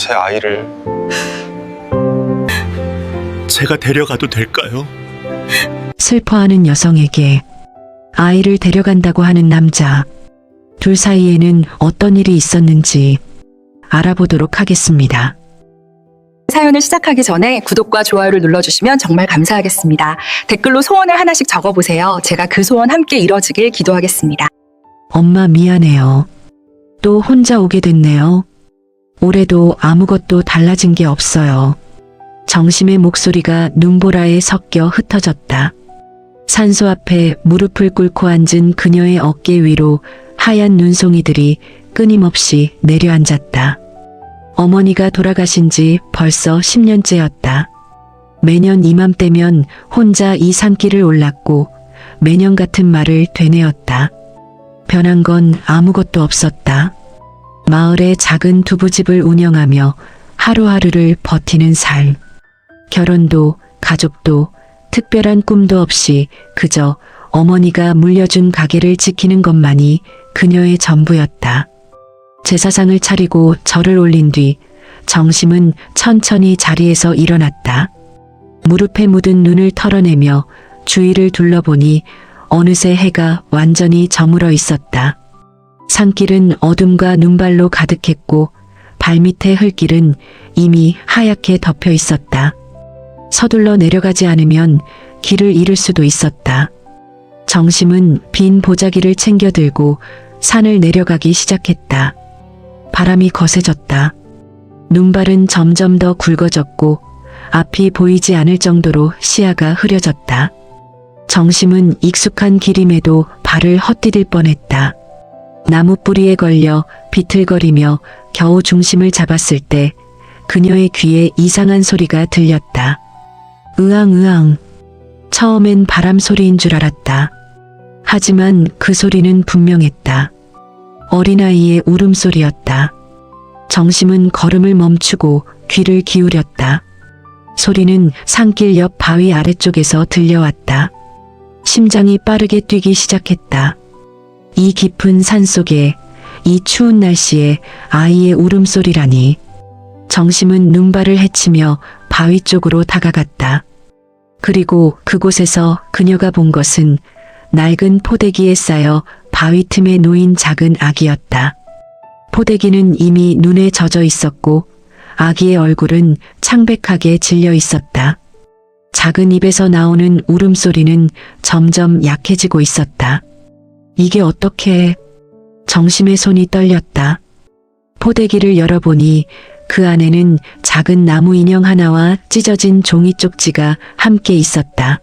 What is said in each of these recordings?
제 아이를. 제가 데려가도 될까요? 슬퍼하는 여성에게 아이를 데려간다고 하는 남자. 둘 사이에는 어떤 일이 있었는지 알아보도록 하겠습니다. 사연을 시작하기 전에 구독과 좋아요를 눌러주시면 정말 감사하겠습니다. 댓글로 소원을 하나씩 적어보세요. 제가 그 소원 함께 이뤄지길 기도하겠습니다. 엄마 미안해요. 또 혼자 오게 됐네요. 올해도 아무것도 달라진 게 없어요. 정심의 목소리가 눈보라에 섞여 흩어졌다. 산소 앞에 무릎을 꿇고 앉은 그녀의 어깨 위로 하얀 눈송이들이 끊임없이 내려앉았다. 어머니가 돌아가신 지 벌써 10년째였다. 매년 이맘때면 혼자 이 산길을 올랐고 매년 같은 말을 되뇌었다. 변한 건 아무것도 없었다. 마을의 작은 두부집을 운영하며 하루하루를 버티는 삶. 결혼도 가족도 특별한 꿈도 없이 그저 어머니가 물려준 가게를 지키는 것만이 그녀의 전부였다. 제사상을 차리고 절을 올린 뒤 정심은 천천히 자리에서 일어났다. 무릎에 묻은 눈을 털어내며 주위를 둘러보니 어느새 해가 완전히 저물어 있었다. 산길은 어둠과 눈발로 가득했고 발밑의 흙길은 이미 하얗게 덮여 있었다. 서둘러 내려가지 않으면 길을 잃을 수도 있었다. 정심은 빈 보자기를 챙겨 들고 산을 내려가기 시작했다. 바람이 거세졌다. 눈발은 점점 더 굵어졌고 앞이 보이지 않을 정도로 시야가 흐려졌다. 정심은 익숙한 길임에도 발을 헛디딜 뻔했다. 나무 뿌리에 걸려 비틀거리며 겨우 중심을 잡았을 때 그녀의 귀에 이상한 소리가 들렸다. 으앙으앙. 처음엔 바람 소리인 줄 알았다. 하지만 그 소리는 분명했다. 어린아이의 울음소리였다. 정심은 걸음을 멈추고 귀를 기울였다. 소리는 산길 옆 바위 아래쪽에서 들려왔다. 심장이 빠르게 뛰기 시작했다. 이 깊은 산속에 이 추운 날씨에 아이의 울음소리라니. 정심은 눈발을 헤치며 바위 쪽으로 다가갔다. 그리고 그곳에서 그녀가 본 것은 낡은 포대기에 쌓여 바위 틈에 놓인 작은 아기였다. 포대기는 이미 눈에 젖어 있었고 아기의 얼굴은 창백하게 질려 있었다. 작은 입에서 나오는 울음소리는 점점 약해지고 있었다. 이게 어떻게... 정심의 손이 떨렸다. 포대기를 열어보니 그 안에는 작은 나무 인형 하나와 찢어진 종이 쪽지가 함께 있었다.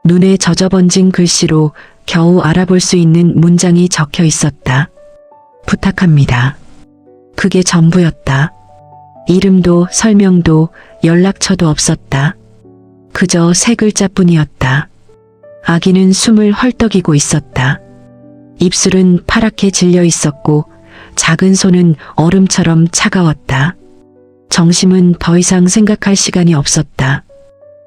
눈에 젖어번진 글씨로 겨우 알아볼 수 있는 문장이 적혀 있었다. 부탁합니다. 그게 전부였다. 이름도 설명도 연락처도 없었다. 그저 세 글자뿐이었다. 아기는 숨을 헐떡이고 있었다. 입술은 파랗게 질려 있었고 작은 손은 얼음처럼 차가웠다. 정심은 더 이상 생각할 시간이 없었다.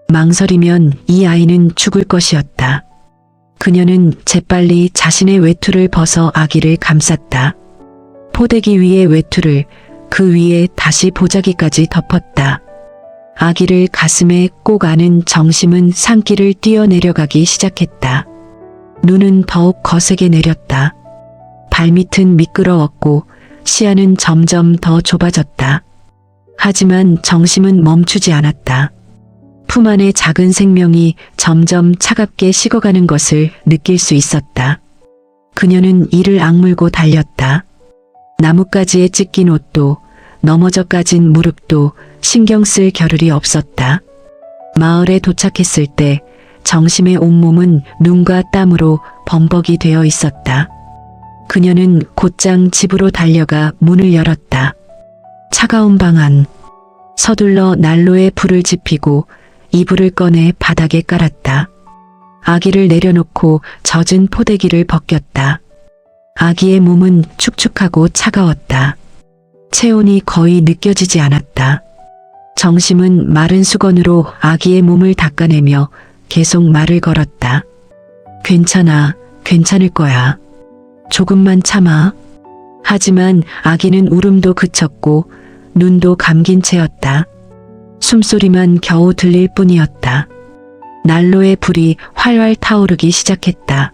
망설이면 이 아이는 죽을 것이었다. 그녀는 재빨리 자신의 외투를 벗어 아기를 감쌌다. 포대기 위에 외투를, 그 위에 다시 보자기까지 덮었다. 아기를 가슴에 꼭 안은 정심은 산길을 뛰어내려가기 시작했다. 눈은 더욱 거세게 내렸다. 발밑은 미끄러웠고 시야는 점점 더 좁아졌다. 하지만 정심은 멈추지 않았다. 품 안의 작은 생명이 점점 차갑게 식어가는 것을 느낄 수 있었다. 그녀는 이를 악물고 달렸다. 나뭇가지에 찢긴 옷도 넘어져 까진 무릎도 신경 쓸 겨를이 없었다. 마을에 도착했을 때 정심의 온몸은 눈과 땀으로 범벅이 되어 있었다. 그녀는 곧장 집으로 달려가 문을 열었다. 차가운 방 안. 서둘러 난로에 불을 지피고 이불을 꺼내 바닥에 깔았다. 아기를 내려놓고 젖은 포대기를 벗겼다. 아기의 몸은 축축하고 차가웠다. 체온이 거의 느껴지지 않았다. 정심은 마른 수건으로 아기의 몸을 닦아내며 계속 말을 걸었다. 괜찮아, 괜찮을 거야. 조금만 참아. 하지만 아기는 울음도 그쳤고 눈도 감긴 채였다. 숨소리만 겨우 들릴 뿐이었다. 난로의 불이 활활 타오르기 시작했다.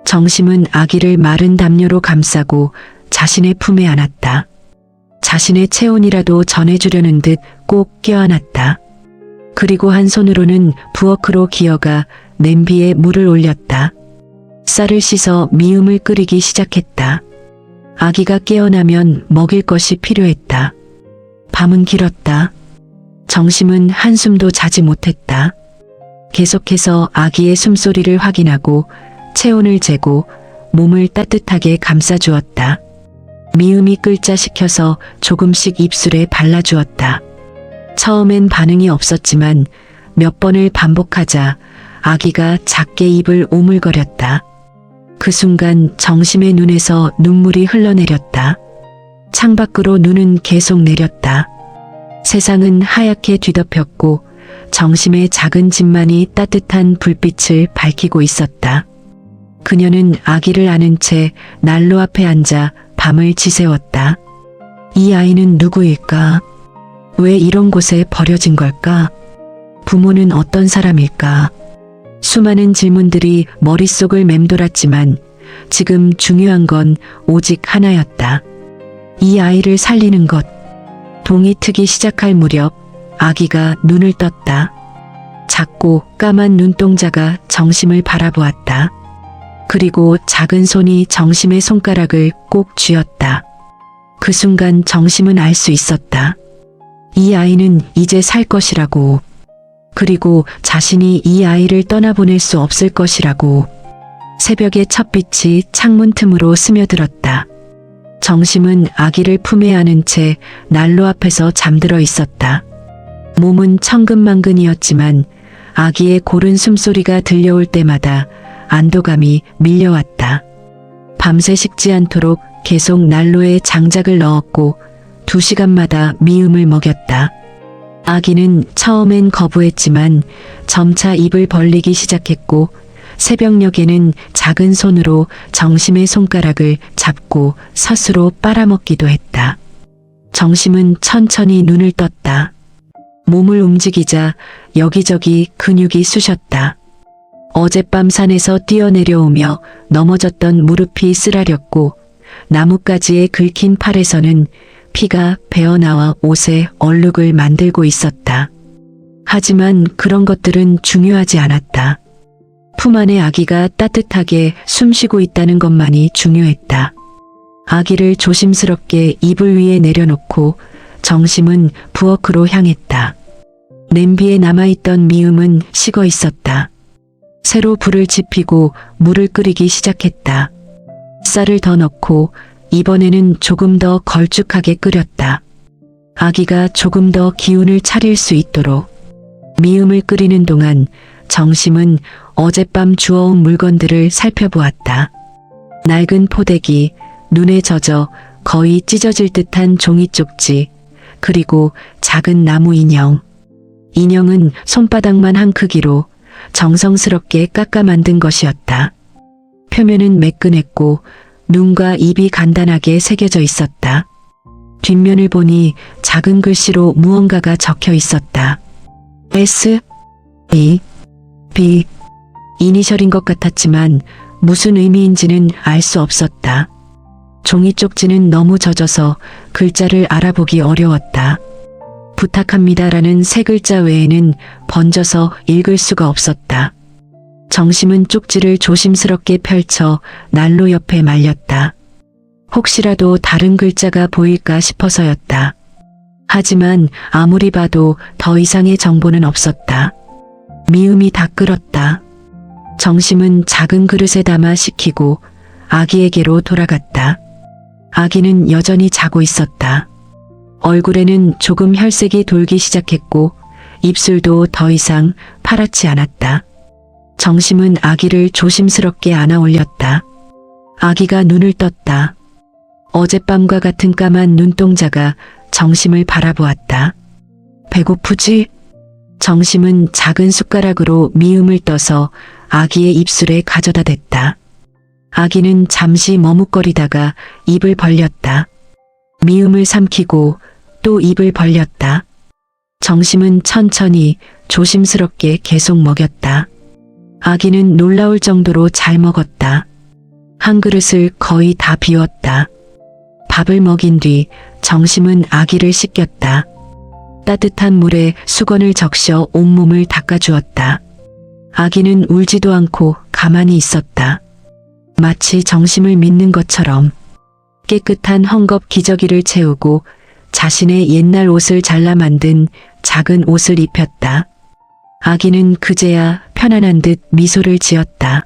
정심은 아기를 마른 담요로 감싸고 자신의 품에 안았다. 자신의 체온이라도 전해주려는 듯 꼭 껴안았다. 그리고 한 손으로는 부엌으로 기어가 냄비에 물을 올렸다. 쌀을 씻어 미음을 끓이기 시작했다. 아기가 깨어나면 먹일 것이 필요했다. 밤은 길었다. 정심은 한숨도 자지 못했다. 계속해서 아기의 숨소리를 확인하고 체온을 재고 몸을 따뜻하게 감싸주었다. 미음이 끓자 식혀서 조금씩 입술에 발라주었다. 처음엔 반응이 없었지만 몇 번을 반복하자 아기가 작게 입을 오물거렸다. 그 순간 정심의 눈에서 눈물이 흘러내렸다. 창밖으로 눈은 계속 내렸다. 세상은 하얗게 뒤덮였고 정심의 작은 집만이 따뜻한 불빛을 밝히고 있었다. 그녀는 아기를 안은 채 난로 앞에 앉아 밤을 지새웠다. 이 아이는 누구일까? 왜 이런 곳에 버려진 걸까? 부모는 어떤 사람일까? 수많은 질문들이 머릿속을 맴돌았지만 지금 중요한 건 오직 하나였다. 이 아이를 살리는 것. 동이 트기 시작할 무렵 아기가 눈을 떴다. 작고 까만 눈동자가 정심을 바라보았다. 그리고 작은 손이 정심의 손가락을 꼭 쥐었다. 그 순간 정심은 알 수 있었다. 이 아이는 이제 살 것이라고. 그리고 자신이 이 아이를 떠나보낼 수 없을 것이라고. 새벽의 첫 빛이 창문 틈으로 스며들었다. 정심은 아기를 품에 안은 채 난로 앞에서 잠들어 있었다. 몸은 천근만근이었지만 아기의 고른 숨소리가 들려올 때마다 안도감이 밀려왔다. 밤새 식지 않도록 계속 난로에 장작을 넣었고 2시간마다 미음을 먹였다. 아기는 처음엔 거부했지만 점차 입을 벌리기 시작했고 새벽녘에는 작은 손으로 정심의 손가락을 잡고 스스로 빨아먹기도 했다. 정심은 천천히 눈을 떴다. 몸을 움직이자 여기저기 근육이 쑤셨다. 어젯밤 산에서 뛰어내려오며 넘어졌던 무릎이 쓰라렸고 나뭇가지에 긁힌 팔에서는 피가 배어나와 옷에 얼룩을 만들고 있었다. 하지만 그런 것들은 중요하지 않았다. 품 안에 아기가 따뜻하게 숨쉬고 있다는 것만이 중요했다. 아기를 조심스럽게 이불 위에 내려놓고 정심은 부엌으로 향했다. 냄비에 남아있던 미음은 식어 있었다. 새로 불을 지피고 물을 끓이기 시작했다. 쌀을 더 넣고 이번에는 조금 더 걸쭉하게 끓였다. 아기가 조금 더 기운을 차릴 수 있도록. 미음을 끓이는 동안 정심은 어젯밤 주워온 물건들을 살펴보았다. 낡은 포대기, 눈에 젖어 거의 찢어질 듯한 종이 쪽지, 그리고 작은 나무 인형. 인형은 손바닥만 한 크기로 정성스럽게 깎아 만든 것이었다. 표면은 매끈했고 눈과 입이 간단하게 새겨져 있었다. 뒷면을 보니 작은 글씨로 무언가가 적혀 있었다. S, E, B. 이니셜인 것 같았지만 무슨 의미인지는 알 수 없었다. 종이 쪽지는 너무 젖어서 글자를 알아보기 어려웠다. 부탁합니다라는 세 글자 외에는 번져서 읽을 수가 없었다. 정심은 쪽지를 조심스럽게 펼쳐 난로 옆에 말렸다. 혹시라도 다른 글자가 보일까 싶어서였다. 하지만 아무리 봐도 더 이상의 정보는 없었다. 미음이 다 끓었다. 정심은 작은 그릇에 담아 식히고 아기에게로 돌아갔다. 아기는 여전히 자고 있었다. 얼굴에는 조금 혈색이 돌기 시작했고 입술도 더 이상 파랗지 않았다. 정심은 아기를 조심스럽게 안아 올렸다. 아기가 눈을 떴다. 어젯밤과 같은 까만 눈동자가 정심을 바라보았다. 배고프지? 정심은 작은 숟가락으로 미음을 떠서 아기의 입술에 가져다 댔다. 아기는 잠시 머뭇거리다가 입을 벌렸다. 미음을 삼키고 또 입을 벌렸다. 정심은 천천히 조심스럽게 계속 먹였다. 아기는 놀라울 정도로 잘 먹었다. 한 그릇을 거의 다 비웠다. 밥을 먹인 뒤 정심은 아기를 씻겼다. 따뜻한 물에 수건을 적셔 온몸을 닦아주었다. 아기는 울지도 않고 가만히 있었다. 마치 정심을 믿는 것처럼 깨끗한 헝겊 기저귀를 채우고 자신의 옛날 옷을 잘라 만든 작은 옷을 입혔다. 아기는 그제야 편안한 듯 미소를 지었다.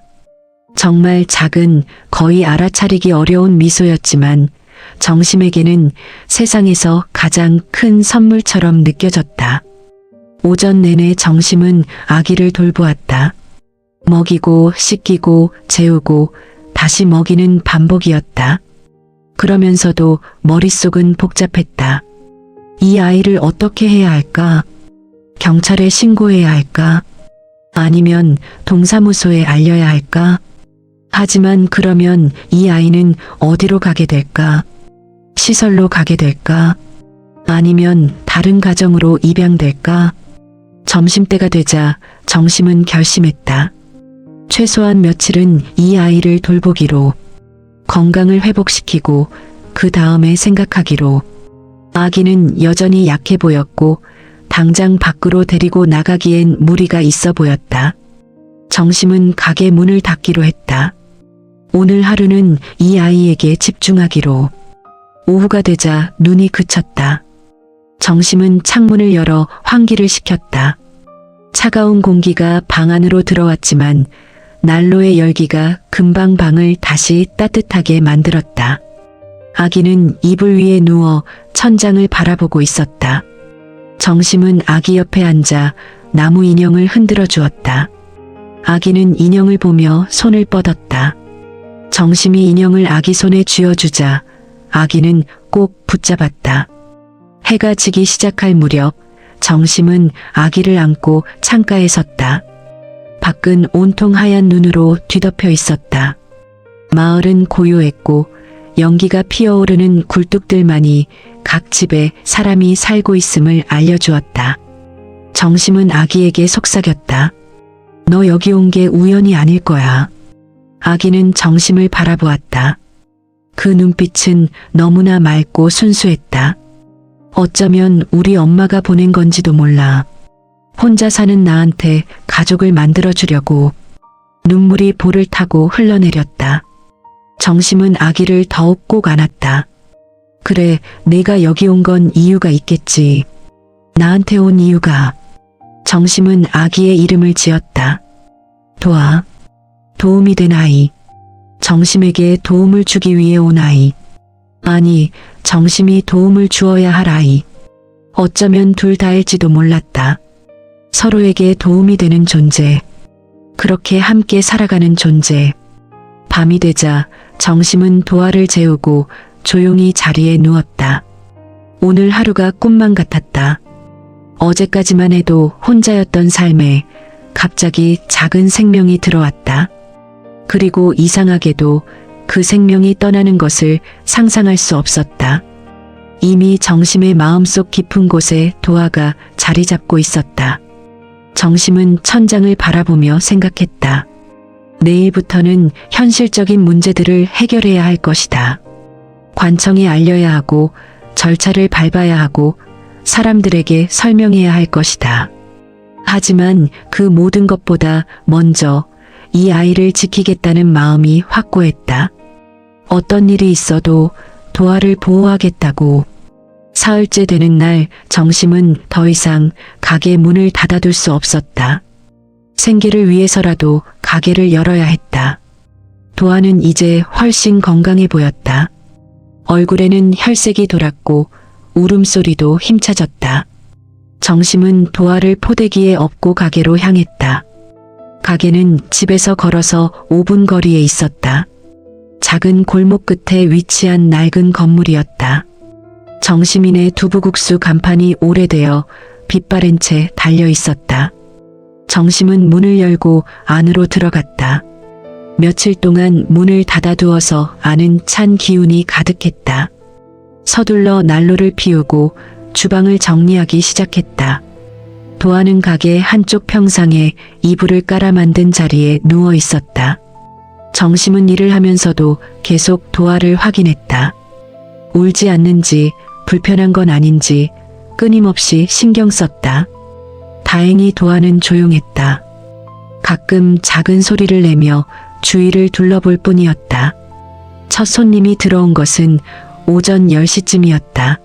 정말 작은, 거의 알아차리기 어려운 미소였지만 정심에게는 세상에서 가장 큰 선물처럼 느껴졌다. 오전 내내 정심은 아기를 돌보았다. 먹이고 씻기고 재우고 다시 먹이는 반복이었다. 그러면서도 머릿속은 복잡했다. 이 아이를 어떻게 해야 할까? 경찰에 신고해야 할까? 아니면 동사무소에 알려야 할까? 하지만 그러면 이 아이는 어디로 가게 될까? 시설로 가게 될까? 아니면 다른 가정으로 입양될까? 점심때가 되자 정심은 결심했다. 최소한 며칠은 이 아이를 돌보기로, 건강을 회복시키고 그 다음에 생각하기로. 아기는 여전히 약해 보였고 당장 밖으로 데리고 나가기엔 무리가 있어 보였다. 정심은 가게 문을 닫기로 했다. 오늘 하루는 이 아이에게 집중하기로. 오후가 되자 눈이 그쳤다. 정심은 창문을 열어 환기를 시켰다. 차가운 공기가 방 안으로 들어왔지만 난로의 열기가 금방 방을 다시 따뜻하게 만들었다. 아기는 이불 위에 누워 천장을 바라보고 있었다. 정심은 아기 옆에 앉아 나무 인형을 흔들어 주었다. 아기는 인형을 보며 손을 뻗었다. 정심이 인형을 아기 손에 쥐어주자 아기는 꼭 붙잡았다. 해가 지기 시작할 무렵 정심은 아기를 안고 창가에 섰다. 밖은 온통 하얀 눈으로 뒤덮여 있었다. 마을은 고요했고 연기가 피어오르는 굴뚝들만이 각 집에 사람이 살고 있음을 알려주었다. 정심은 아기에게 속삭였다. 너 여기 온 게 우연이 아닐 거야. 아기는 정심을 바라보았다. 그 눈빛은 너무나 맑고 순수했다. 어쩌면 우리 엄마가 보낸 건지도 몰라. 혼자 사는 나한테 가족을 만들어주려고. 눈물이 볼을 타고 흘러내렸다. 정심은 아기를 더욱 꼭 안았다. 그래, 내가 여기 온 건 이유가 있겠지. 나한테 온 이유가. 정심은 아기의 이름을 지었다. 도아. 도움이 된 아이. 정심에게 도움을 주기 위해 온 아이. 아니, 정심이 도움을 주어야 할 아이. 어쩌면 둘 다일지도 몰랐다. 서로에게 도움이 되는 존재. 그렇게 함께 살아가는 존재. 밤이 되자 정심은 도아를 재우고 조용히 자리에 누웠다. 오늘 하루가 꿈만 같았다. 어제까지만 해도 혼자였던 삶에 갑자기 작은 생명이 들어왔다. 그리고 이상하게도 그 생명이 떠나는 것을 상상할 수 없었다. 이미 정심의 마음속 깊은 곳에 도아가 자리 잡고 있었다. 정심은 천장을 바라보며 생각했다. 내일부터는 현실적인 문제들을 해결해야 할 것이다. 관청에 알려야 하고 절차를 밟아야 하고 사람들에게 설명해야 할 것이다. 하지만 그 모든 것보다 먼저 이 아이를 지키겠다는 마음이 확고했다. 어떤 일이 있어도 도아를 보호하겠다고. 사흘째 되는 날 정심은 더 이상 가게 문을 닫아둘 수 없었다. 생계를 위해서라도 가게를 열어야 했다. 도아는 이제 훨씬 건강해 보였다. 얼굴에는 혈색이 돌았고 울음소리도 힘차졌다. 정심은 도아를 포대기에 업고 가게로 향했다. 가게는 집에서 걸어서 5분 거리에 있었다. 작은 골목 끝에 위치한 낡은 건물이었다. 정시민의 두부국수 간판이 오래되어 빛바랜 채 달려 있었다. 정심은 문을 열고 안으로 들어갔다. 며칠 동안 문을 닫아두어서 안은 찬 기운이 가득했다. 서둘러 난로를 피우고 주방을 정리하기 시작했다. 도화는 가게 한쪽 평상에 이불을 깔아 만든 자리에 누워 있었다. 정심은 일을 하면서도 계속 도화를 확인했다. 울지 않는지, 불편한 건 아닌지 끊임없이 신경 썼다. 다행히 도화는 조용했다. 가끔 작은 소리를 내며 주위를 둘러볼 뿐이었다. 첫 손님이 들어온 것은 오전 10시쯤이었다.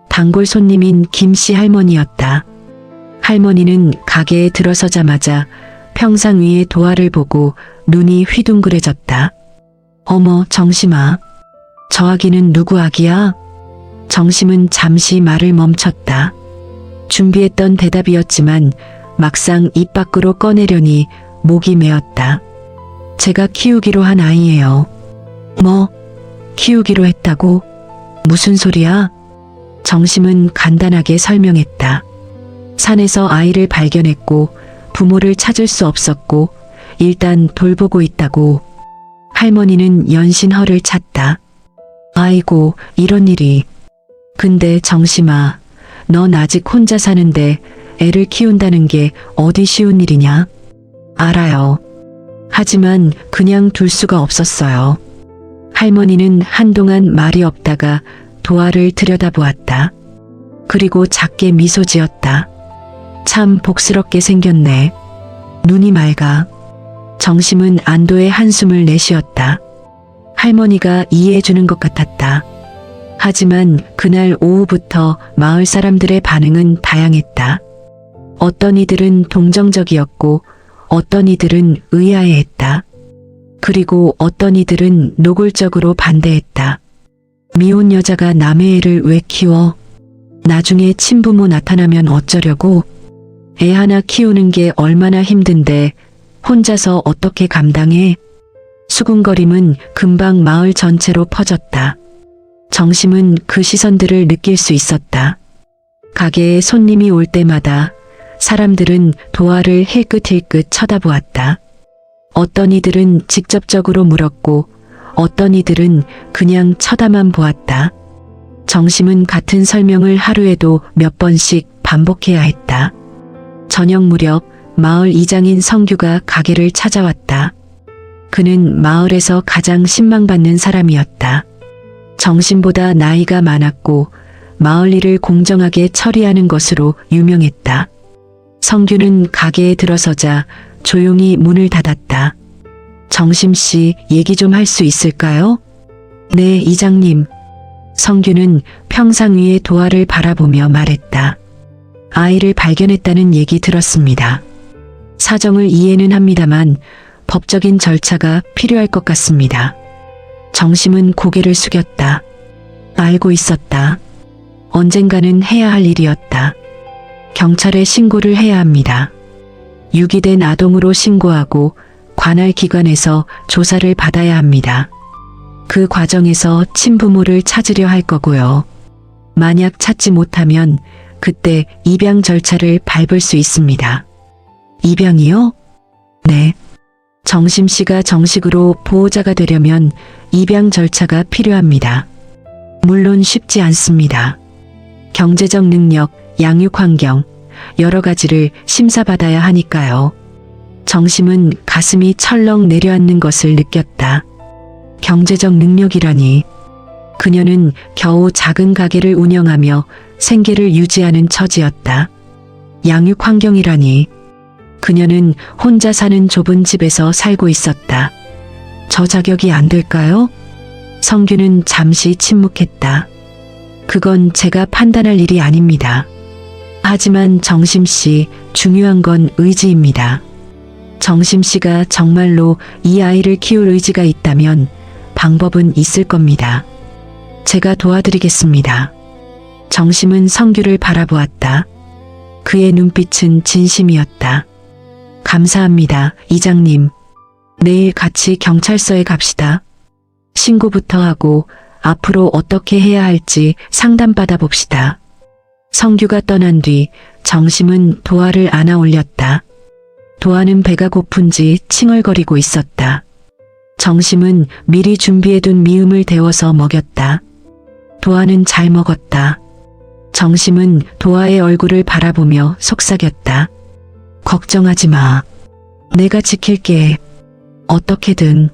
단골 손님인 김씨 할머니였다. 할머니는 가게에 들어서자마자 평상 위의 도화를 보고 눈이 휘둥그레졌다. 어머, 정심아. 저 아기는 누구 아기야? 정심은 잠시 말을 멈췄다. 준비했던 대답이었지만 막상 입 밖으로 꺼내려니 목이 메었다. 제가 키우기로 한 아이예요. 뭐? 키우기로 했다고? 무슨 소리야? 정심은 간단하게 설명했다. 산에서 아이를 발견했고 부모를 찾을 수 없었고 일단 돌보고 있다고. 할머니는 연신 허를 찼다. 아이고, 이런 일이. 근데 정심아, 넌 아직 혼자 사는데 애를 키운다는 게 어디 쉬운 일이냐? 알아요. 하지만 그냥 둘 수가 없었어요. 할머니는 한동안 말이 없다가 도화를 들여다보았다. 그리고 작게 미소 지었다. 참 복스럽게 생겼네. 눈이 맑아. 정심은 안도의 한숨을 내쉬었다. 할머니가 이해해주는 것 같았다. 하지만 그날 오후부터 마을 사람들의 반응은 다양했다. 어떤 이들은 동정적이었고 어떤 이들은 의아해했다. 그리고 어떤 이들은 노골적으로 반대했다. 미혼 여자가 남의 애를 왜 키워? 나중에 친부모 나타나면 어쩌려고? 애 하나 키우는 게 얼마나 힘든데 혼자서 어떻게 감당해? 수군거림은 금방 마을 전체로 퍼졌다. 정심은 그 시선들을 느낄 수 있었다. 가게에 손님이 올 때마다 사람들은 도화를 힐끗힐끗 쳐다보았다. 어떤 이들은 직접적으로 물었고 어떤 이들은 그냥 쳐다만 보았다. 정심은 같은 설명을 하루에도 몇 번씩 반복해야 했다. 저녁 무렵 마을 이장인 성규가 가게를 찾아왔다. 그는 마을에서 가장 신망받는 사람이었다. 정심보다 나이가 많았고 마을 일을 공정하게 처리하는 것으로 유명했다. 성규는 가게에 들어서자 조용히 문을 닫았다. 정심씨, 얘기 좀 할 수 있을까요? 네, 이장님. 성규는 평상 위의 도화를 바라보며 말했다. 아이를 발견했다는 얘기 들었습니다. 사정을 이해는 합니다만 법적인 절차가 필요할 것 같습니다. 정심은 고개를 숙였다. 알고 있었다. 언젠가는 해야 할 일이었다. 경찰에 신고를 해야 합니다. 유기된 아동으로 신고하고 관할 기관에서 조사를 받아야 합니다. 그 과정에서 친부모를 찾으려 할 거고요. 만약 찾지 못하면 그때 입양 절차를 밟을 수 있습니다. 입양이요? 네. 정심 씨가 정식으로 보호자가 되려면 입양 절차가 필요합니다. 물론 쉽지 않습니다. 경제적 능력, 양육 환경, 여러 가지를 심사받아야 하니까요. 정심은 가슴이 철렁 내려앉는 것을 느꼈다. 경제적 능력이라니. 그녀는 겨우 작은 가게를 운영하며 생계를 유지하는 처지였다. 양육 환경이라니. 그녀는 혼자 사는 좁은 집에서 살고 있었다. 저 자격이 안 될까요? 성규는 잠시 침묵했다. 그건 제가 판단할 일이 아닙니다. 하지만 정심씨, 중요한 건 의지입니다. 정심씨가 정말로 이 아이를 키울 의지가 있다면 방법은 있을 겁니다. 제가 도와드리겠습니다. 정심은 성규를 바라보았다. 그의 눈빛은 진심이었다. 감사합니다, 이장님. 내일 같이 경찰서에 갑시다. 신고부터 하고 앞으로 어떻게 해야 할지 상담받아 봅시다. 성규가 떠난 뒤 정심은 도화를 안아 올렸다. 도화는 배가 고픈지 칭얼거리고 있었다. 정심은 미리 준비해둔 미음을 데워서 먹였다. 도화는 잘 먹었다. 정심은 도아의 얼굴을 바라보며 속삭였다. 걱정하지 마. 내가 지킬게. 어떻게든.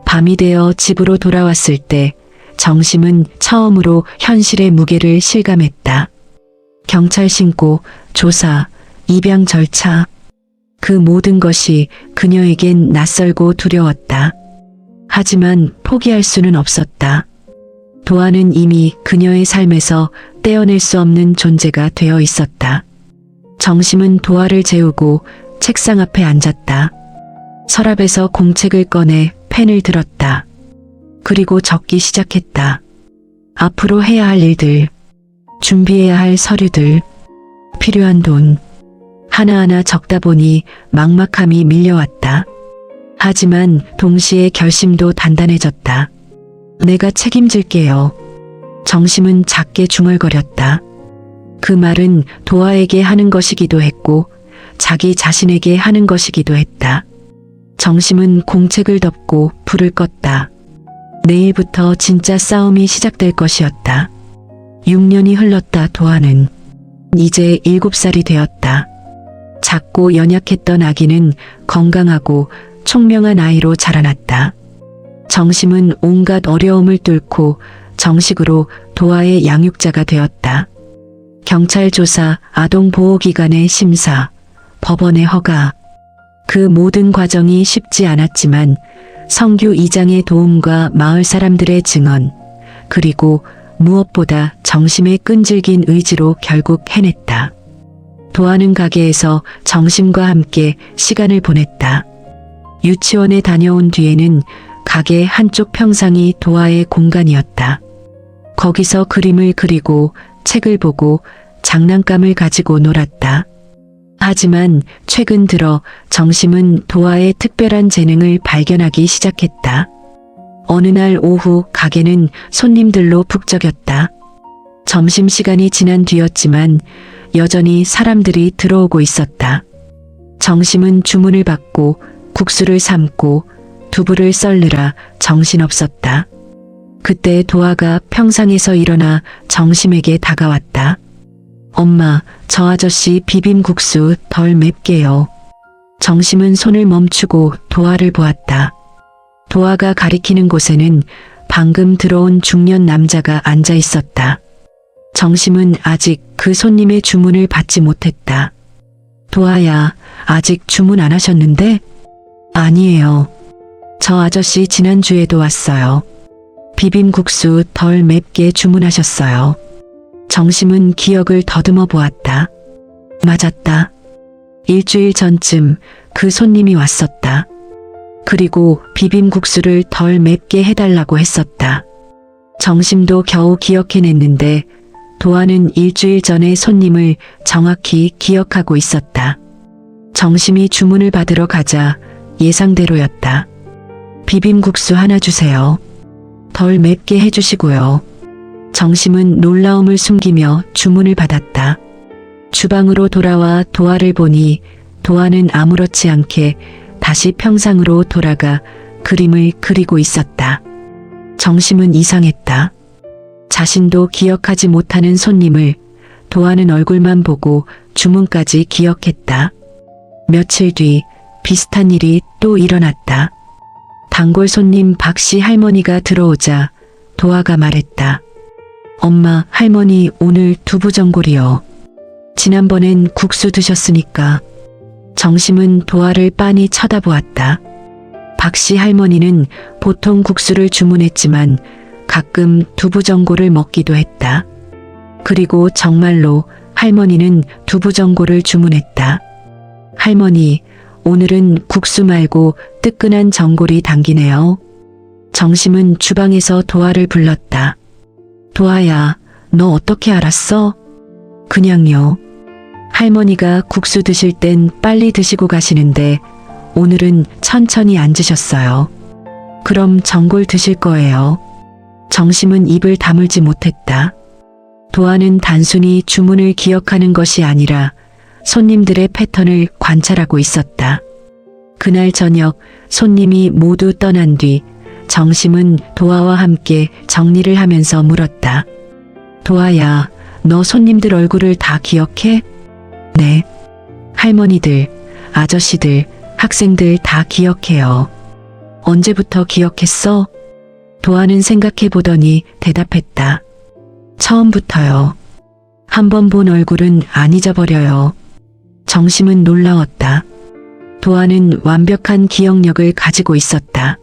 밤이 되어 집으로 돌아왔을 때 정심은 처음으로 현실의 무게를 실감했다. 경찰 신고, 조사, 입양 절차. 그 모든 것이 그녀에겐 낯설고 두려웠다. 하지만 포기할 수는 없었다. 도아는 이미 그녀의 삶에서 떼어낼 수 없는 존재가 되어 있었다. 정심은 도아를 재우고 책상 앞에 앉았다. 서랍에서 공책을 꺼내 펜을 들었다. 그리고 적기 시작했다. 앞으로 해야 할 일들, 준비해야 할 서류들, 필요한 돈. 하나하나 적다 보니 막막함이 밀려왔다. 하지만 동시에 결심도 단단해졌다. 내가 책임질게요. 정심은 작게 중얼거렸다. 그 말은 도아에게 하는 것이기도 했고 자기 자신에게 하는 것이기도 했다. 정심은 공책을 덮고 불을 껐다. 내일부터 진짜 싸움이 시작될 것이었다. 6년이 흘렀다. 도아는 이제 7살이 되었다. 작고 연약했던 아기는 건강하고 총명한 아이로 자라났다. 정심은 온갖 어려움을 뚫고 정식으로 도아의 양육자가 되었다. 경찰 조사, 아동보호기관의 심사, 법원의 허가. 그 모든 과정이 쉽지 않았지만 성규 이장의 도움과 마을 사람들의 증언, 그리고 무엇보다 정심의 끈질긴 의지로 결국 해냈다. 도아는 가게에서 정심과 함께 시간을 보냈다. 유치원에 다녀온 뒤에는 가게 한쪽 평상이 도아의 공간이었다. 거기서 그림을 그리고 책을 보고 장난감을 가지고 놀았다. 하지만 최근 들어 정심은 도아의 특별한 재능을 발견하기 시작했다. 어느 날 오후 가게는 손님들로 북적였다. 점심시간이 지난 뒤였지만 여전히 사람들이 들어오고 있었다. 정심은 주문을 받고 국수를 삶고 두부를 썰느라 정신없었다. 그때 도아가 평상에서 일어나 정심에게 다가왔다. 엄마, 저 아저씨 비빔국수 덜 맵게요. 정심은 손을 멈추고 도아를 보았다. 도아가 가리키는 곳에는 방금 들어온 중년 남자가 앉아 있었다. 정심은 아직 그 손님의 주문을 받지 못했다. 도아야, 아직 주문 안 하셨는데? 아니에요. 저 아저씨 지난주에도 왔어요. 비빔국수 덜 맵게 주문하셨어요. 정심은 기억을 더듬어 보았다. 맞았다. 일주일 전쯤 그 손님이 왔었다. 그리고 비빔국수를 덜 맵게 해달라고 했었다. 정심도 겨우 기억해냈는데 도아는 일주일 전의 손님을 정확히 기억하고 있었다. 정심이 주문을 받으러 가자 예상대로였다. 비빔국수 하나 주세요. 덜 맵게 해주시고요. 정심은 놀라움을 숨기며 주문을 받았다. 주방으로 돌아와 도아를 보니 도아는 아무렇지 않게 다시 평상으로 돌아가 그림을 그리고 있었다. 정심은 이상했다. 자신도 기억하지 못하는 손님을 도아는 얼굴만 보고 주문까지 기억했다. 며칠 뒤 비슷한 일이 또 일어났다. 단골 손님 박씨 할머니가 들어오자 도아가 말했다. 엄마, 할머니 오늘 두부전골이요. 지난번엔 국수 드셨으니까. 정심은 도아를 빤히 쳐다보았다. 박씨 할머니는 보통 국수를 주문했지만 가끔 두부전골을 먹기도 했다. 그리고 정말로 할머니는 두부전골을 주문했다. 할머니, 오늘은 국수 말고 뜨끈한 전골이 당기네요. 정심은 주방에서 도아를 불렀다. 도아야, 너 어떻게 알았어? 그냥요. 할머니가 국수 드실 땐 빨리 드시고 가시는데 오늘은 천천히 앉으셨어요. 그럼 전골 드실 거예요. 정심은 입을 다물지 못했다. 도아는 단순히 주문을 기억하는 것이 아니라 손님들의 패턴을 관찰하고 있었다. 그날 저녁 손님이 모두 떠난 뒤 정심은 도아와 함께 정리를 하면서 물었다. 도아야, 너 손님들 얼굴을 다 기억해? 네. 할머니들, 아저씨들, 학생들 다 기억해요. 언제부터 기억했어? 도아는 생각해 보더니 대답했다. 처음부터요. 한 번 본 얼굴은 안 잊어버려요. 정심은 놀라웠다. 도아는 완벽한 기억력을 가지고 있었다.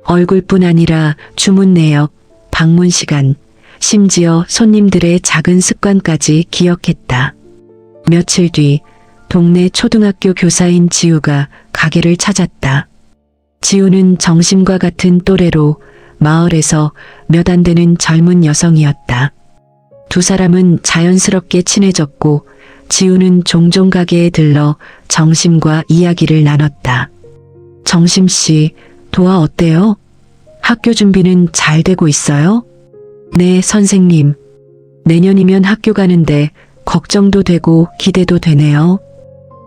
얼굴뿐 아니라 주문 내역, 방문 시간, 심지어 손님들의 작은 습관까지 기억했다. 며칠 뒤 동네 초등학교 교사인 지우가 가게를 찾았다. 지우는 정심과 같은 또래로 마을에서 몇 안 되는 젊은 여성이었다. 두 사람은 자연스럽게 친해졌고 지우는 종종 가게에 들러 정심과 이야기를 나눴다. 정심 씨, 도아 어때요? 학교 준비는 잘 되고 있어요? 네, 선생님. 내년이면 학교 가는데 걱정도 되고 기대도 되네요.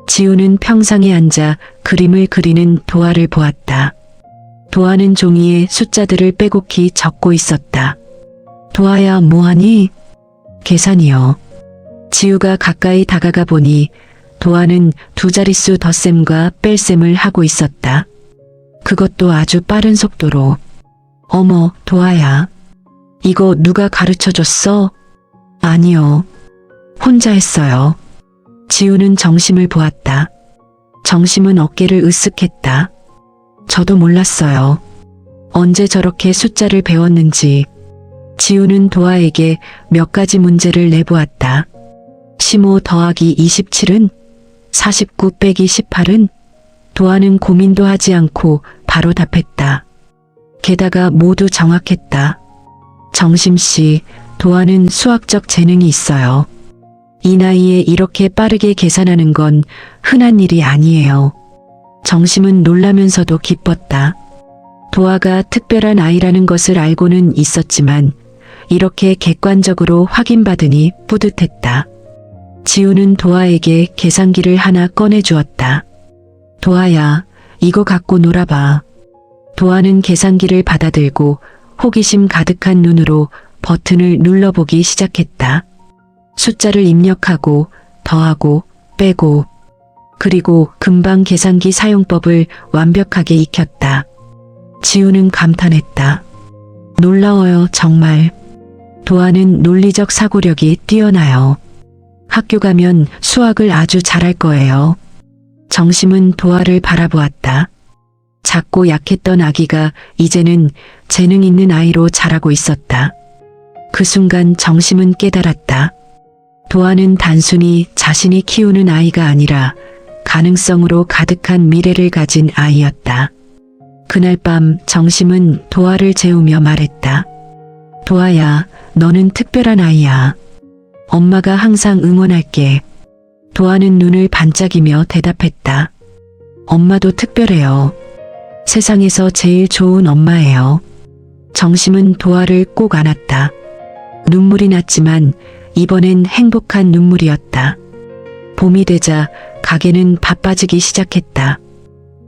지우는 평상에 앉아 그림을 그리는 도아를 보았다. 도아는 종이에 숫자들을 빼곡히 적고 있었다. 도아야, 뭐하니? 계산이요. 지우가 가까이 다가가 보니 도아는 두 자릿수 덧셈과 뺄셈을 하고 있었다. 그것도 아주 빠른 속도로. 어머, 도아야. 이거 누가 가르쳐줬어? 아니요. 혼자 했어요. 지우는 정심을 보았다. 정심은 어깨를 으쓱했다. 저도 몰랐어요. 언제 저렇게 숫자를 배웠는지. 지우는 도아에게 몇 가지 문제를 내보았다. 15 더하기 27은? 49 빼기 18은? 도아는 고민도 하지 않고 바로 답했다. 게다가 모두 정확했다. 정심씨, 도아는 수학적 재능이 있어요. 이 나이에 이렇게 빠르게 계산하는 건 흔한 일이 아니에요. 정심은 놀라면서도 기뻤다. 도아가 특별한 아이라는 것을 알고는 있었지만 이렇게 객관적으로 확인받으니 뿌듯했다. 지우는 도아에게 계산기를 하나 꺼내주었다. 도아야, 이거 갖고 놀아봐. 도아는 계산기를 받아들고 호기심 가득한 눈으로 버튼을 눌러보기 시작했다. 숫자를 입력하고 더하고 빼고 그리고 금방 계산기 사용법을 완벽하게 익혔다. 지우는 감탄했다. 놀라워요, 정말. 도아는 논리적 사고력이 뛰어나요. 학교 가면 수학을 아주 잘할 거예요. 정심은 도아를 바라보았다. 작고 약했던 아기가 이제는 재능 있는 아이로 자라고 있었다. 그 순간 정심은 깨달았다. 도아는 단순히 자신이 키우는 아이가 아니라 가능성으로 가득한 미래를 가진 아이였다. 그날 밤 정심은 도아를 재우며 말했다. 도아야, 너는 특별한 아이야. 엄마가 항상 응원할게. 도아는 눈을 반짝이며 대답했다. 엄마도 특별해요. 세상에서 제일 좋은 엄마예요. 정심은 도아를 꼭 안았다. 눈물이 났지만 이번엔 행복한 눈물이었다. 봄이 되자 가게는 바빠지기 시작했다.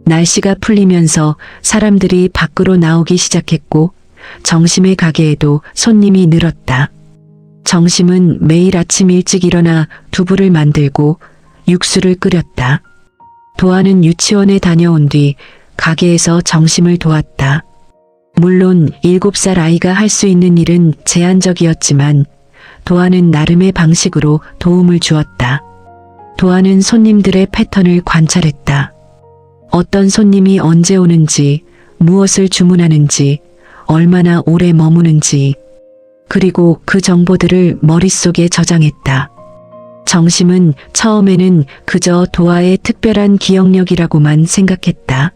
날씨가 풀리면서 사람들이 밖으로 나오기 시작했고 정심의 가게에도 손님이 늘었다. 정심은 매일 아침 일찍 일어나 두부를 만들고 육수를 끓였다. 도아는 유치원에 다녀온 뒤 가게에서 정심을 도왔다. 물론 7살 아이가 할 수 있는 일은 제한적이었지만 도아는 나름의 방식으로 도움을 주었다. 도아는 손님들의 패턴을 관찰했다. 어떤 손님이 언제 오는지, 무엇을 주문하는지, 얼마나 오래 머무는지, 그리고 그 정보들을 머릿속에 저장했다. 정심은 처음에는 그저 도아의 특별한 기억력이라고만 생각했다.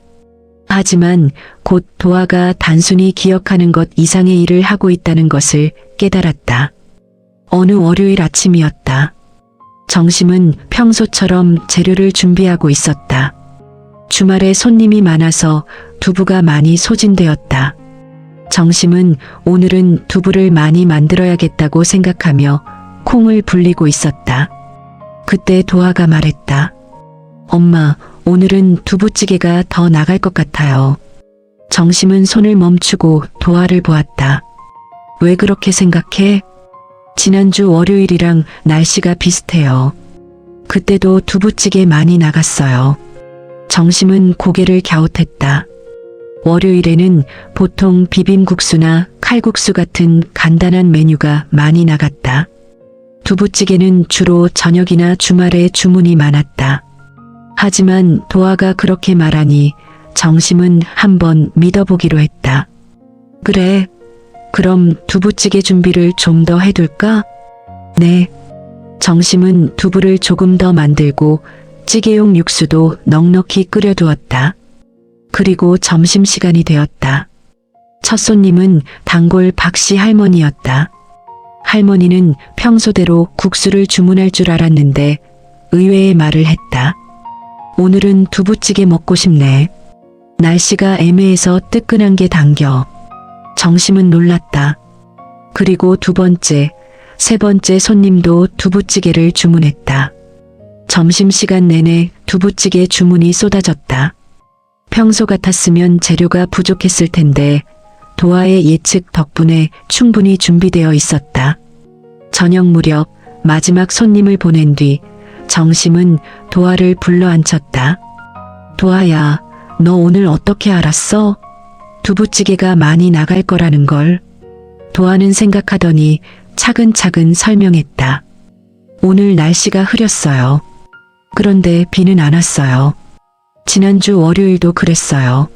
하지만 곧 도아가 단순히 기억하는 것 이상의 일을 하고 있다는 것을 깨달았다. 어느 월요일 아침이었다. 정심은 평소처럼 재료를 준비하고 있었다. 주말에 손님이 많아서 두부가 많이 소진되었다. 정심은 오늘은 두부를 많이 만들어야겠다고 생각하며 콩을 불리고 있었다. 그때 도아가 말했다. 엄마, 오늘은 두부찌개가 더 나갈 것 같아요. 정심은 손을 멈추고 도아를 보았다. 왜 그렇게 생각해? 지난주 월요일이랑 날씨가 비슷해요. 그때도 두부찌개 많이 나갔어요. 정심은 고개를 갸웃했다. 월요일에는 보통 비빔국수나 칼국수 같은 간단한 메뉴가 많이 나갔다. 두부찌개는 주로 저녁이나 주말에 주문이 많았다. 하지만 도아가 그렇게 말하니 정심은 한번 믿어보기로 했다. 그래, 그럼 두부찌개 준비를 좀 더 해둘까? 네. 정심은 두부를 조금 더 만들고 찌개용 육수도 넉넉히 끓여두었다. 그리고 점심시간이 되었다. 첫 손님은 단골 박씨 할머니였다. 할머니는 평소대로 국수를 주문할 줄 알았는데 의외의 말을 했다. 오늘은 두부찌개 먹고 싶네. 날씨가 애매해서 뜨끈한 게 당겨. 정심은 놀랐다. 그리고 두 번째, 세 번째 손님도 두부찌개를 주문했다. 점심시간 내내 두부찌개 주문이 쏟아졌다. 평소 같았으면 재료가 부족했을 텐데 도아의 예측 덕분에 충분히 준비되어 있었다. 저녁 무렵 마지막 손님을 보낸 뒤 정심은 도아를 불러 앉혔다. 도아야, 너 오늘 어떻게 알았어? 두부찌개가 많이 나갈 거라는 걸. 도아는 생각하더니 차근차근 설명했다. 오늘 날씨가 흐렸어요. 그런데 비는 안 왔어요. 지난주 월요일도 그랬어요.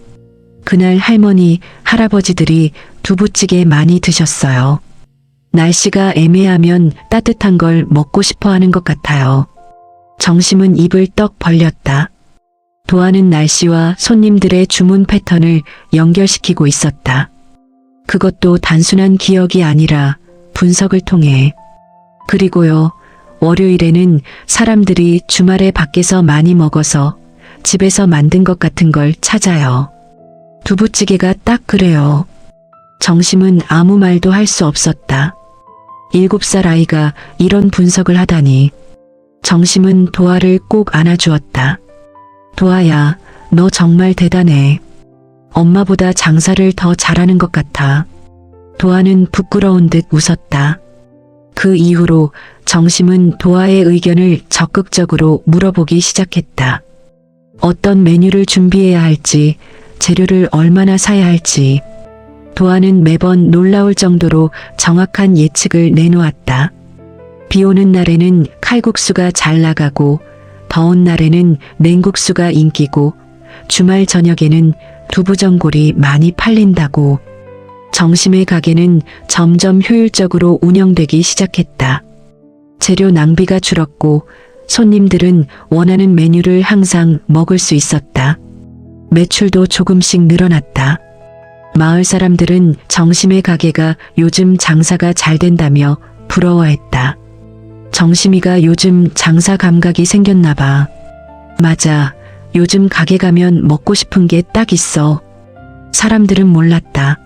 그날 할머니, 할아버지들이 두부찌개 많이 드셨어요. 날씨가 애매하면 따뜻한 걸 먹고 싶어 하는 것 같아요. 정심은 입을 떡 벌렸다. 도아는 날씨와 손님들의 주문 패턴을 연결시키고 있었다. 그것도 단순한 기억이 아니라 분석을 통해. 그리고요, 월요일에는 사람들이 주말에 밖에서 많이 먹어서 집에서 만든 것 같은 걸 찾아요. 두부찌개가 딱 그래요. 정심은 아무 말도 할 수 없었다. 7살 아이가 이런 분석을 하다니. 정심은 도아를 꼭 안아주었다. 도아야, 너 정말 대단해. 엄마보다 장사를 더 잘하는 것 같아. 도아는 부끄러운 듯 웃었다. 그 이후로 정심은 도아의 의견을 적극적으로 물어보기 시작했다. 어떤 메뉴를 준비해야 할지, 재료를 얼마나 사야 할지. 도아는 매번 놀라울 정도로 정확한 예측을 내놓았다. 비 오는 날에는 칼국수가 잘 나가고, 더운 날에는 냉국수가 인기고, 주말 저녁에는 두부전골이 많이 팔린다고. 정심의 가게는 점점 효율적으로 운영되기 시작했다. 재료 낭비가 줄었고 손님들은 원하는 메뉴를 항상 먹을 수 있었다. 매출도 조금씩 늘어났다. 마을 사람들은 정심의 가게가 요즘 장사가 잘 된다며 부러워했다. 정심이가 요즘 장사 감각이 생겼나 봐. 맞아. 요즘 가게 가면 먹고 싶은 게 딱 있어. 사람들은 몰랐다.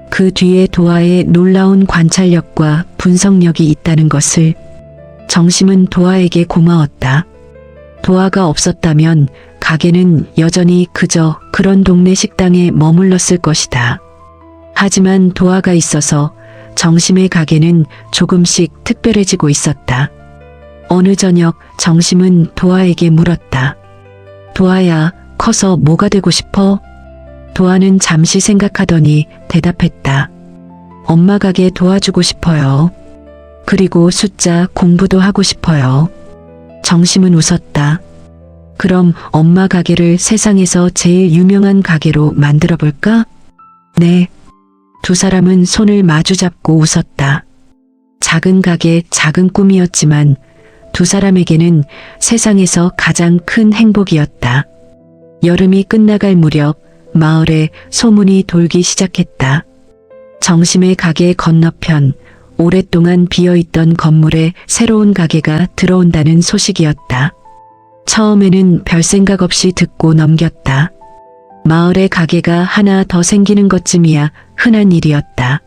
그 뒤에 도아의 놀라운 관찰력과 분석력이 있다는 것을. 정심은 도아에게 고마웠다. 도아가 없었다면 가게는 여전히 그저 그런 동네 식당에 머물렀을 것이다. 하지만 도아가 있어서 정심의 가게는 조금씩 특별해지고 있었다. 어느 저녁 정심은 도아에게 물었다. 도아야, 커서 뭐가 되고 싶어? 도아는 잠시 생각하더니 대답했다. 엄마 가게 도와주고 싶어요. 그리고 숫자 공부도 하고 싶어요. 정심은 웃었다. 그럼 엄마 가게를 세상에서 제일 유명한 가게로 만들어 볼까? 네. 두 사람은 손을 마주잡고 웃었다. 작은 가게, 작은 꿈이었지만 두 사람에게는 세상에서 가장 큰 행복이었다. 여름이 끝나갈 무렵 마을에 소문이 돌기 시작했다. 정심의 가게 건너편 오랫동안 비어있던 건물에 새로운 가게가 들어온다는 소식이었다. 처음에는 별 생각 없이 듣고 넘겼다. 마을에 가게가 하나 더 생기는 것쯤이야 흔한 일이었다.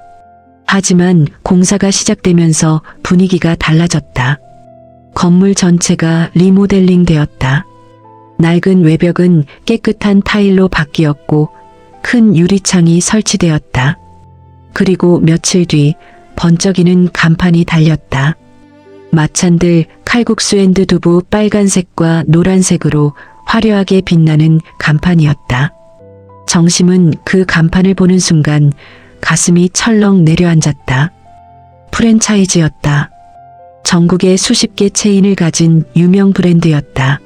하지만 공사가 시작되면서 분위기가 달라졌다. 건물 전체가 리모델링 되었다. 낡은 외벽은 깨끗한 타일로 바뀌었고 큰 유리창이 설치되었다. 그리고 며칠 뒤 번쩍이는 간판이 달렸다. 마찬들 칼국수 앤드 두부 빨간색과 노란색으로 화려하게 빛나는 간판이었다. 정심은 그 간판을 보는 순간 가슴이 철렁 내려앉았다. 프랜차이즈였다. 전국에 수십 개 체인을 가진 유명 브랜드였다.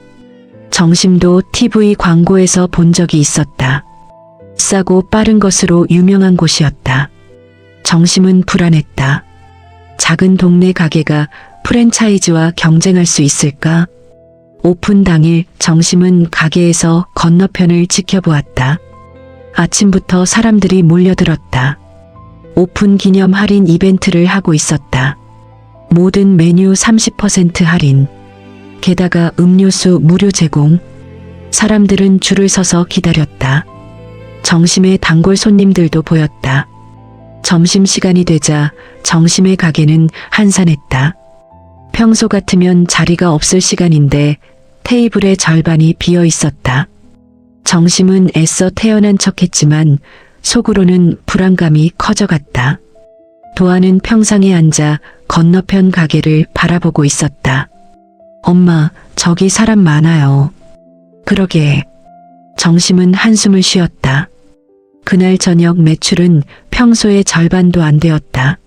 정심도 TV 광고에서 본 적이 있었다. 싸고 빠른 것으로 유명한 곳이었다. 정심은 불안했다. 작은 동네 가게가 프랜차이즈와 경쟁할 수 있을까? 오픈 당일 정심은 가게에서 건너편을 지켜보았다. 아침부터 사람들이 몰려들었다. 오픈 기념 할인 이벤트를 하고 있었다. 모든 메뉴 30% 할인. 게다가 음료수 무료 제공. 사람들은 줄을 서서 기다렸다. 정심의 단골 손님들도 보였다. 점심시간이 되자 정심의 가게는 한산했다. 평소 같으면 자리가 없을 시간인데 테이블의 절반이 비어 있었다. 정심은 애써 태연한 척했지만 속으로는 불안감이 커져갔다. 도아는 평상에 앉아 건너편 가게를 바라보고 있었다. 엄마, 저기 사람 많아요. 그러게. 정심은 한숨을 쉬었다. 그날 저녁 매출은 평소의 절반도 안 되었다.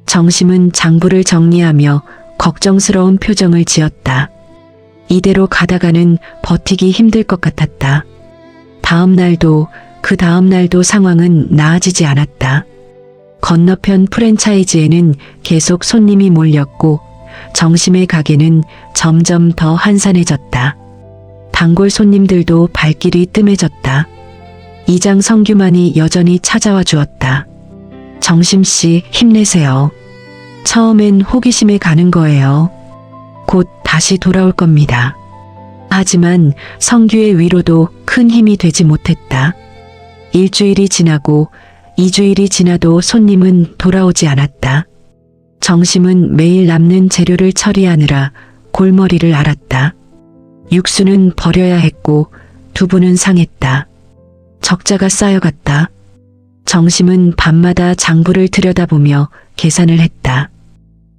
정심은 장부를 정리하며 걱정스러운 표정을 지었다. 이대로 가다가는 버티기 힘들 것 같았다. 다음 날도 그 다음 날도 상황은 나아지지 않았다. 건너편 프랜차이즈에는 계속 손님이 몰렸고 정심의 가게는 점점 더 한산해졌다. 단골 손님들도 발길이 뜸해졌다. 이장 성규만이 여전히 찾아와 주었다. 정심씨, 힘내세요. 처음엔 호기심에 가는 거예요. 곧 다시 돌아올 겁니다. 하지만 성규의 위로도 큰 힘이 되지 못했다. 일주일이 지나고 2주일이 지나도 손님은 돌아오지 않았다. 정심은 매일 남는 재료를 처리하느라 골머리를 앓았다. 육수는 버려야 했고 두부는 상했다. 적자가 쌓여갔다. 정심은 밤마다 장부를 들여다보며 계산을 했다.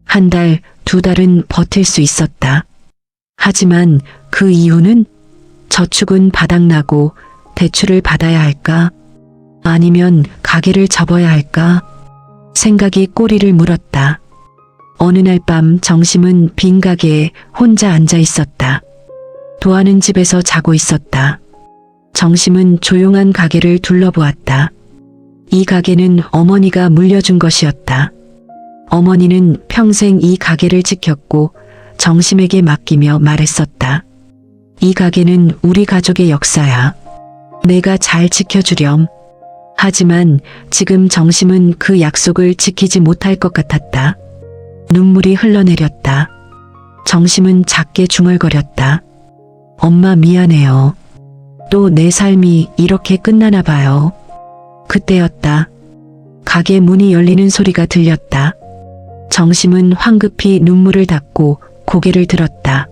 한 달, 2달은 버틸 수 있었다. 하지만 그 이유는 저축은 바닥나고 대출을 받아야 할까? 아니면 가게를 접어야 할까? 생각이 꼬리를 물었다. 어느 날 밤 정심은 빈 가게에 혼자 앉아 있었다. 도아는 집에서 자고 있었다. 정심은 조용한 가게를 둘러보았다. 이 가게는 어머니가 물려준 것이었다. 어머니는 평생 이 가게를 지켰고 정심에게 맡기며 말했었다. 이 가게는 우리 가족의 역사야. 내가 잘 지켜주렴. 하지만 지금 정심은 그 약속을 지키지 못할 것 같았다. 눈물이 흘러내렸다. 정심은 작게 중얼거렸다. 엄마 미안해요. 또 내 삶이 이렇게 끝나나 봐요. 그때였다. 가게 문이 열리는 소리가 들렸다. 정심은 황급히 눈물을 닦고 고개를 들었다.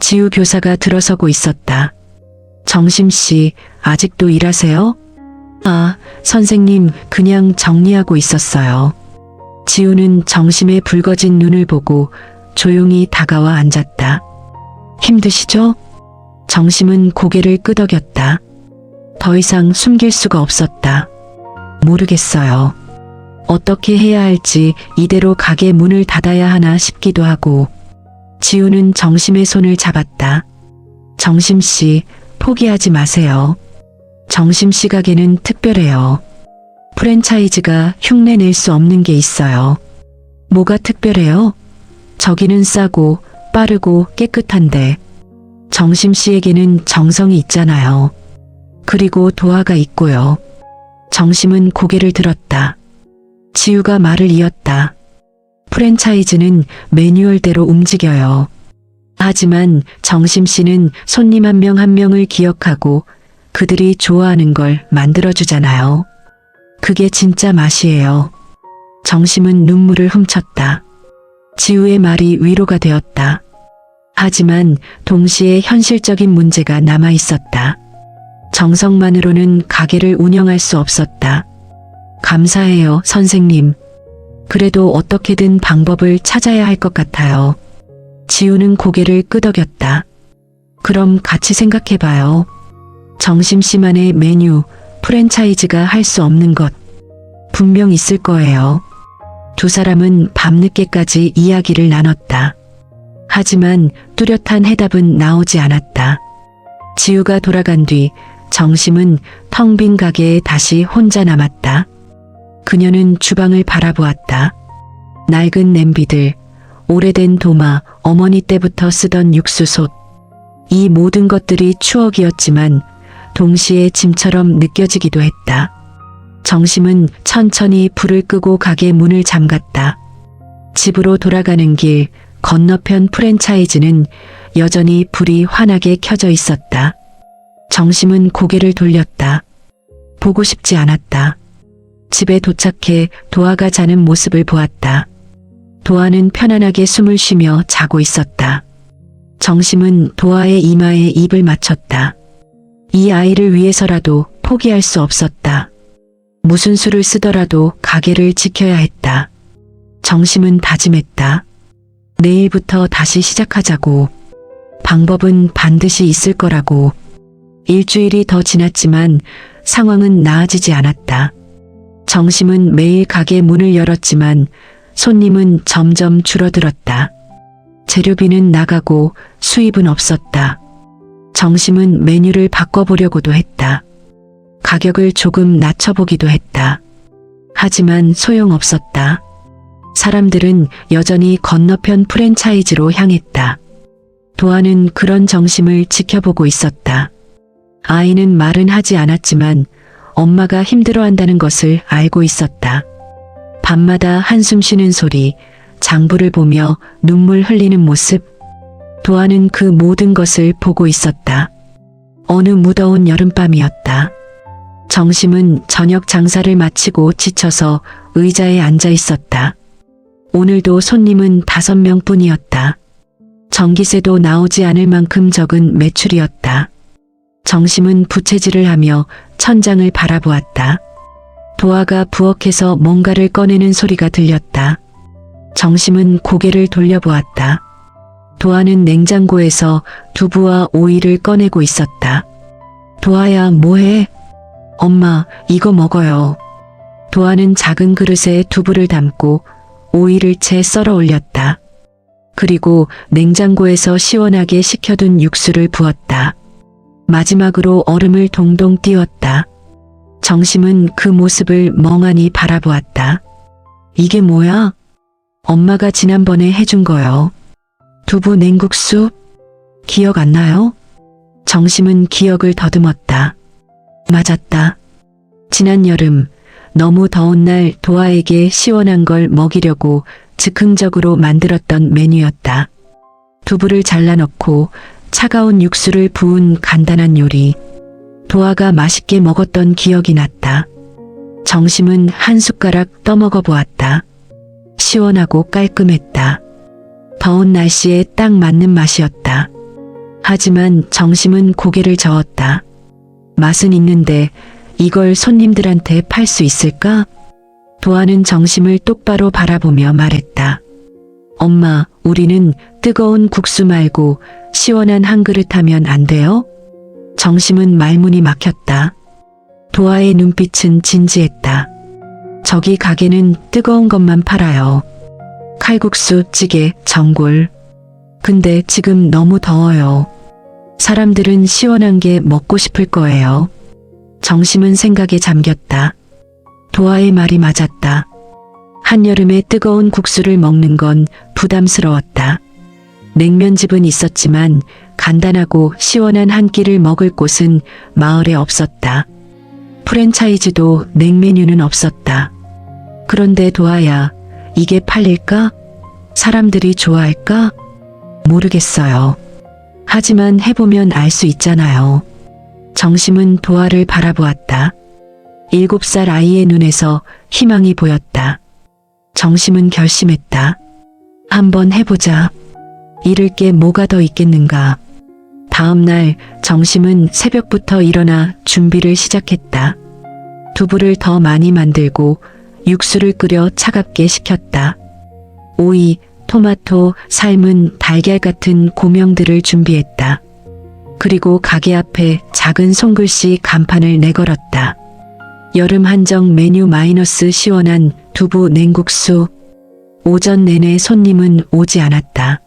지우 교사가 들어서고 있었다. 정심씨, 아직도 일하세요? 아, 선생님, 그냥 정리하고 있었어요. 지우는 정심의 붉어진 눈을 보고 조용히 다가와 앉았다. 힘드시죠? 정심은 고개를 끄덕였다. 더 이상 숨길 수가 없었다. 모르겠어요. 어떻게 해야 할지 이대로 가게 문을 닫아야 하나 싶기도 하고. 지우는 정심의 손을 잡았다. 정심씨, 포기하지 마세요. 정심씨 가게는 특별해요. 프랜차이즈가 흉내 낼 수 없는 게 있어요. 뭐가 특별해요? 저기는 싸고 빠르고 깨끗한데 정심씨에게는 정성이 있잖아요. 그리고 도화가 있고요. 정심은 고개를 들었다. 지우가 말을 이었다. 프랜차이즈는 매뉴얼대로 움직여요. 하지만 정심씨는 손님 한 명 한 명을 기억하고 그들이 좋아하는 걸 만들어주잖아요. 그게 진짜 맛이에요. 정심은 눈물을 훔쳤다. 지우의 말이 위로가 되었다. 하지만 동시에 현실적인 문제가 남아 있었다. 정성만으로는 가게를 운영할 수 없었다. 감사해요, 선생님. 그래도 어떻게든 방법을 찾아야 할 것 같아요. 지우는 고개를 끄덕였다. 그럼 같이 생각해봐요. 정심씨만의 메뉴, 프랜차이즈가 할 수 없는 것 분명 있을 거예요. 두 사람은 밤늦게까지 이야기를 나눴다. 하지만 뚜렷한 해답은 나오지 않았다. 지우가 돌아간 뒤 정심은 텅 빈 가게에 다시 혼자 남았다. 그녀는 주방을 바라보았다. 낡은 냄비들, 오래된 도마, 어머니 때부터 쓰던 육수솥. 이 모든 것들이 추억이었지만 동시에 짐처럼 느껴지기도 했다. 정심은 천천히 불을 끄고 가게 문을 잠갔다. 집으로 돌아가는 길 건너편 프랜차이즈는 여전히 불이 환하게 켜져 있었다. 정심은 고개를 돌렸다. 보고 싶지 않았다. 집에 도착해 도아가 자는 모습을 보았다. 도아는 편안하게 숨을 쉬며 자고 있었다. 정심은 도아의 이마에 입을 맞췄다. 이 아이를 위해서라도 포기할 수 없었다. 무슨 수를 쓰더라도 가게를 지켜야 했다. 정심은 다짐했다. 내일부터 다시 시작하자고. 방법은 반드시 있을 거라고. 일주일이 더 지났지만 상황은 나아지지 않았다. 정심은 매일 가게 문을 열었지만 손님은 점점 줄어들었다. 재료비는 나가고 수입은 없었다. 정심은 메뉴를 바꿔보려고도 했다. 가격을 조금 낮춰보기도 했다. 하지만 소용없었다. 사람들은 여전히 건너편 프랜차이즈로 향했다. 도아는 그런 정심을 지켜보고 있었다. 아이는 말은 하지 않았지만 엄마가 힘들어한다는 것을 알고 있었다. 밤마다 한숨 쉬는 소리, 장부를 보며 눈물 흘리는 모습. 도아는 그 모든 것을 보고 있었다. 어느 무더운 여름밤이었다. 정심은 저녁 장사를 마치고 지쳐서 의자에 앉아 있었다. 오늘도 손님은 5명 뿐이었다. 전기세도 나오지 않을 만큼 적은 매출이었다. 정심은 부채질을 하며 천장을 바라보았다. 도아가 부엌에서 뭔가를 꺼내는 소리가 들렸다. 정심은 고개를 돌려보았다. 도아는 냉장고에서 두부와 오이를 꺼내고 있었다. 도아야, 뭐해? 엄마, 이거 먹어요. 도아는 작은 그릇에 두부를 담고 오이를 채 썰어 올렸다. 그리고 냉장고에서 시원하게 식혀둔 육수를 부었다. 마지막으로 얼음을 동동 띄웠다. 정심은 그 모습을 멍하니 바라보았다. 이게 뭐야? 엄마가 지난번에 해준 거요. 두부 냉국수? 기억 안 나요? 정심은 기억을 더듬었다. 맞았다. 지난 여름 너무 더운 날 도아에게 시원한 걸 먹이려고 즉흥적으로 만들었던 메뉴였다. 두부를 잘라넣고 차가운 육수를 부은 간단한 요리. 도아가 맛있게 먹었던 기억이 났다. 정심은 한 숟가락 떠먹어 보았다. 시원하고 깔끔했다. 더운 날씨에 딱 맞는 맛이었다. 하지만 정심은 고개를 저었다. 맛은 있는데 이걸 손님들한테 팔 수 있을까? 도아는 정심을 똑바로 바라보며 말했다. 엄마, 우리는 뜨거운 국수 말고 시원한 한 그릇 하면 안 돼요? 정심은 말문이 막혔다. 도아의 눈빛은 진지했다. 저기 가게는 뜨거운 것만 팔아요. 칼국수, 찌개, 전골. 근데 지금 너무 더워요. 사람들은 시원한 게 먹고 싶을 거예요. 정심은 생각에 잠겼다. 도아의 말이 맞았다. 한여름에 뜨거운 국수를 먹는 건 부담스러웠다. 냉면집은 있었지만 간단하고 시원한 한 끼를 먹을 곳은 마을에 없었다. 프랜차이즈도 냉메뉴는 없었다. 그런데 도아야, 이게 팔릴까? 사람들이 좋아할까? 모르겠어요. 하지만 해보면 알 수 있잖아요. 정심은 도아를 바라보았다. 7살 아이의 눈에서 희망이 보였다. 정심은 결심했다. 한번 해보자. 잃을 게 뭐가 더 있겠는가. 다음 날 정심은 새벽부터 일어나 준비를 시작했다. 두부를 더 많이 만들고 육수를 끓여 차갑게 식혔다. 오이, 토마토, 삶은 달걀 같은 고명들을 준비했다. 그리고 가게 앞에 작은 손글씨 간판을 내걸었다. 여름 한정 메뉴 마이너스 시원한 두부 냉국수. 오전 내내 손님은 오지 않았다.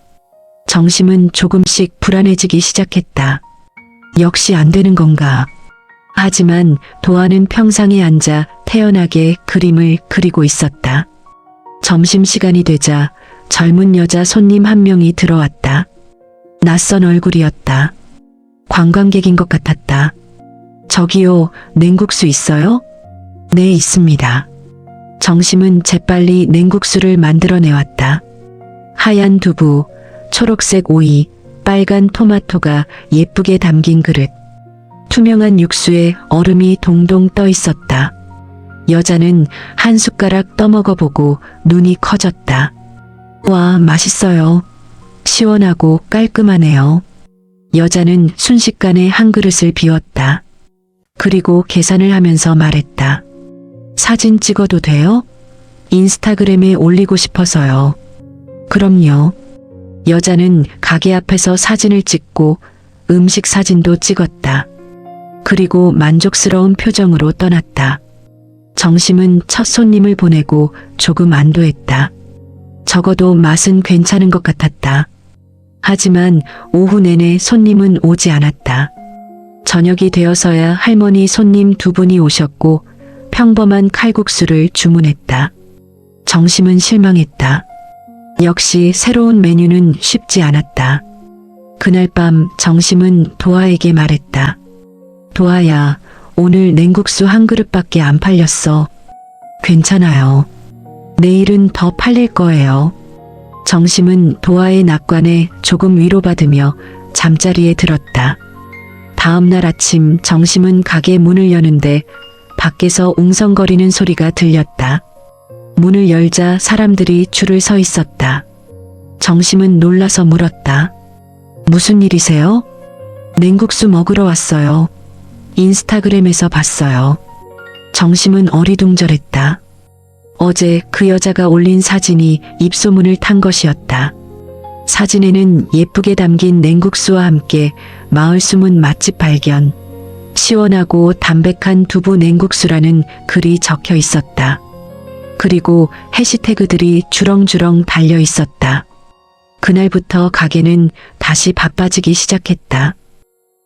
정심은 조금씩 불안해지기 시작했다. 역시 안 되는 건가? 하지만 도아는 평상에 앉아 태연하게 그림을 그리고 있었다. 점심시간이 되자 젊은 여자 손님 한 명이 들어왔다. 낯선 얼굴이었다. 관광객인 것 같았다. 저기요, 냉국수 있어요? 네, 있습니다. 정심은 재빨리 냉국수를 만들어내왔다. 하얀 두부, 초록색 오이, 빨간 토마토가 예쁘게 담긴 그릇. 투명한 육수에 얼음이 동동 떠 있었다. 여자는 한 숟가락 떠먹어보고 눈이 커졌다. 와, 맛있어요. 시원하고 깔끔하네요. 여자는 순식간에 한 그릇을 비웠다. 그리고 계산을 하면서 말했다. 사진 찍어도 돼요? 인스타그램에 올리고 싶어서요. 그럼요. 여자는 가게 앞에서 사진을 찍고 음식 사진도 찍었다. 그리고 만족스러운 표정으로 떠났다. 정심은 첫 손님을 보내고 조금 안도했다. 적어도 맛은 괜찮은 것 같았다. 하지만 오후 내내 손님은 오지 않았다. 저녁이 되어서야 할머니 손님 두 분이 오셨고 평범한 칼국수를 주문했다. 정심은 실망했다. 역시 새로운 메뉴는 쉽지 않았다. 그날 밤 정심은 도아에게 말했다. 도아야, 오늘 냉국수 한 그릇밖에 안 팔렸어. 괜찮아요. 내일은 더 팔릴 거예요. 정심은 도아의 낙관에 조금 위로받으며 잠자리에 들었다. 다음 날 아침 정심은 가게 문을 여는데 밖에서 웅성거리는 소리가 들렸다. 문을 열자 사람들이 줄을 서 있었다. 정심은 놀라서 물었다. 무슨 일이세요? 냉국수 먹으러 왔어요. 인스타그램에서 봤어요. 정심은 어리둥절했다. 어제 그 여자가 올린 사진이 입소문을 탄 것이었다. 사진에는 예쁘게 담긴 냉국수와 함께 마을 숨은 맛집 발견, 시원하고 담백한 두부 냉국수라는 글이 적혀 있었다. 그리고 해시태그들이 주렁주렁 달려 있었다. 그날부터 가게는 다시 바빠지기 시작했다.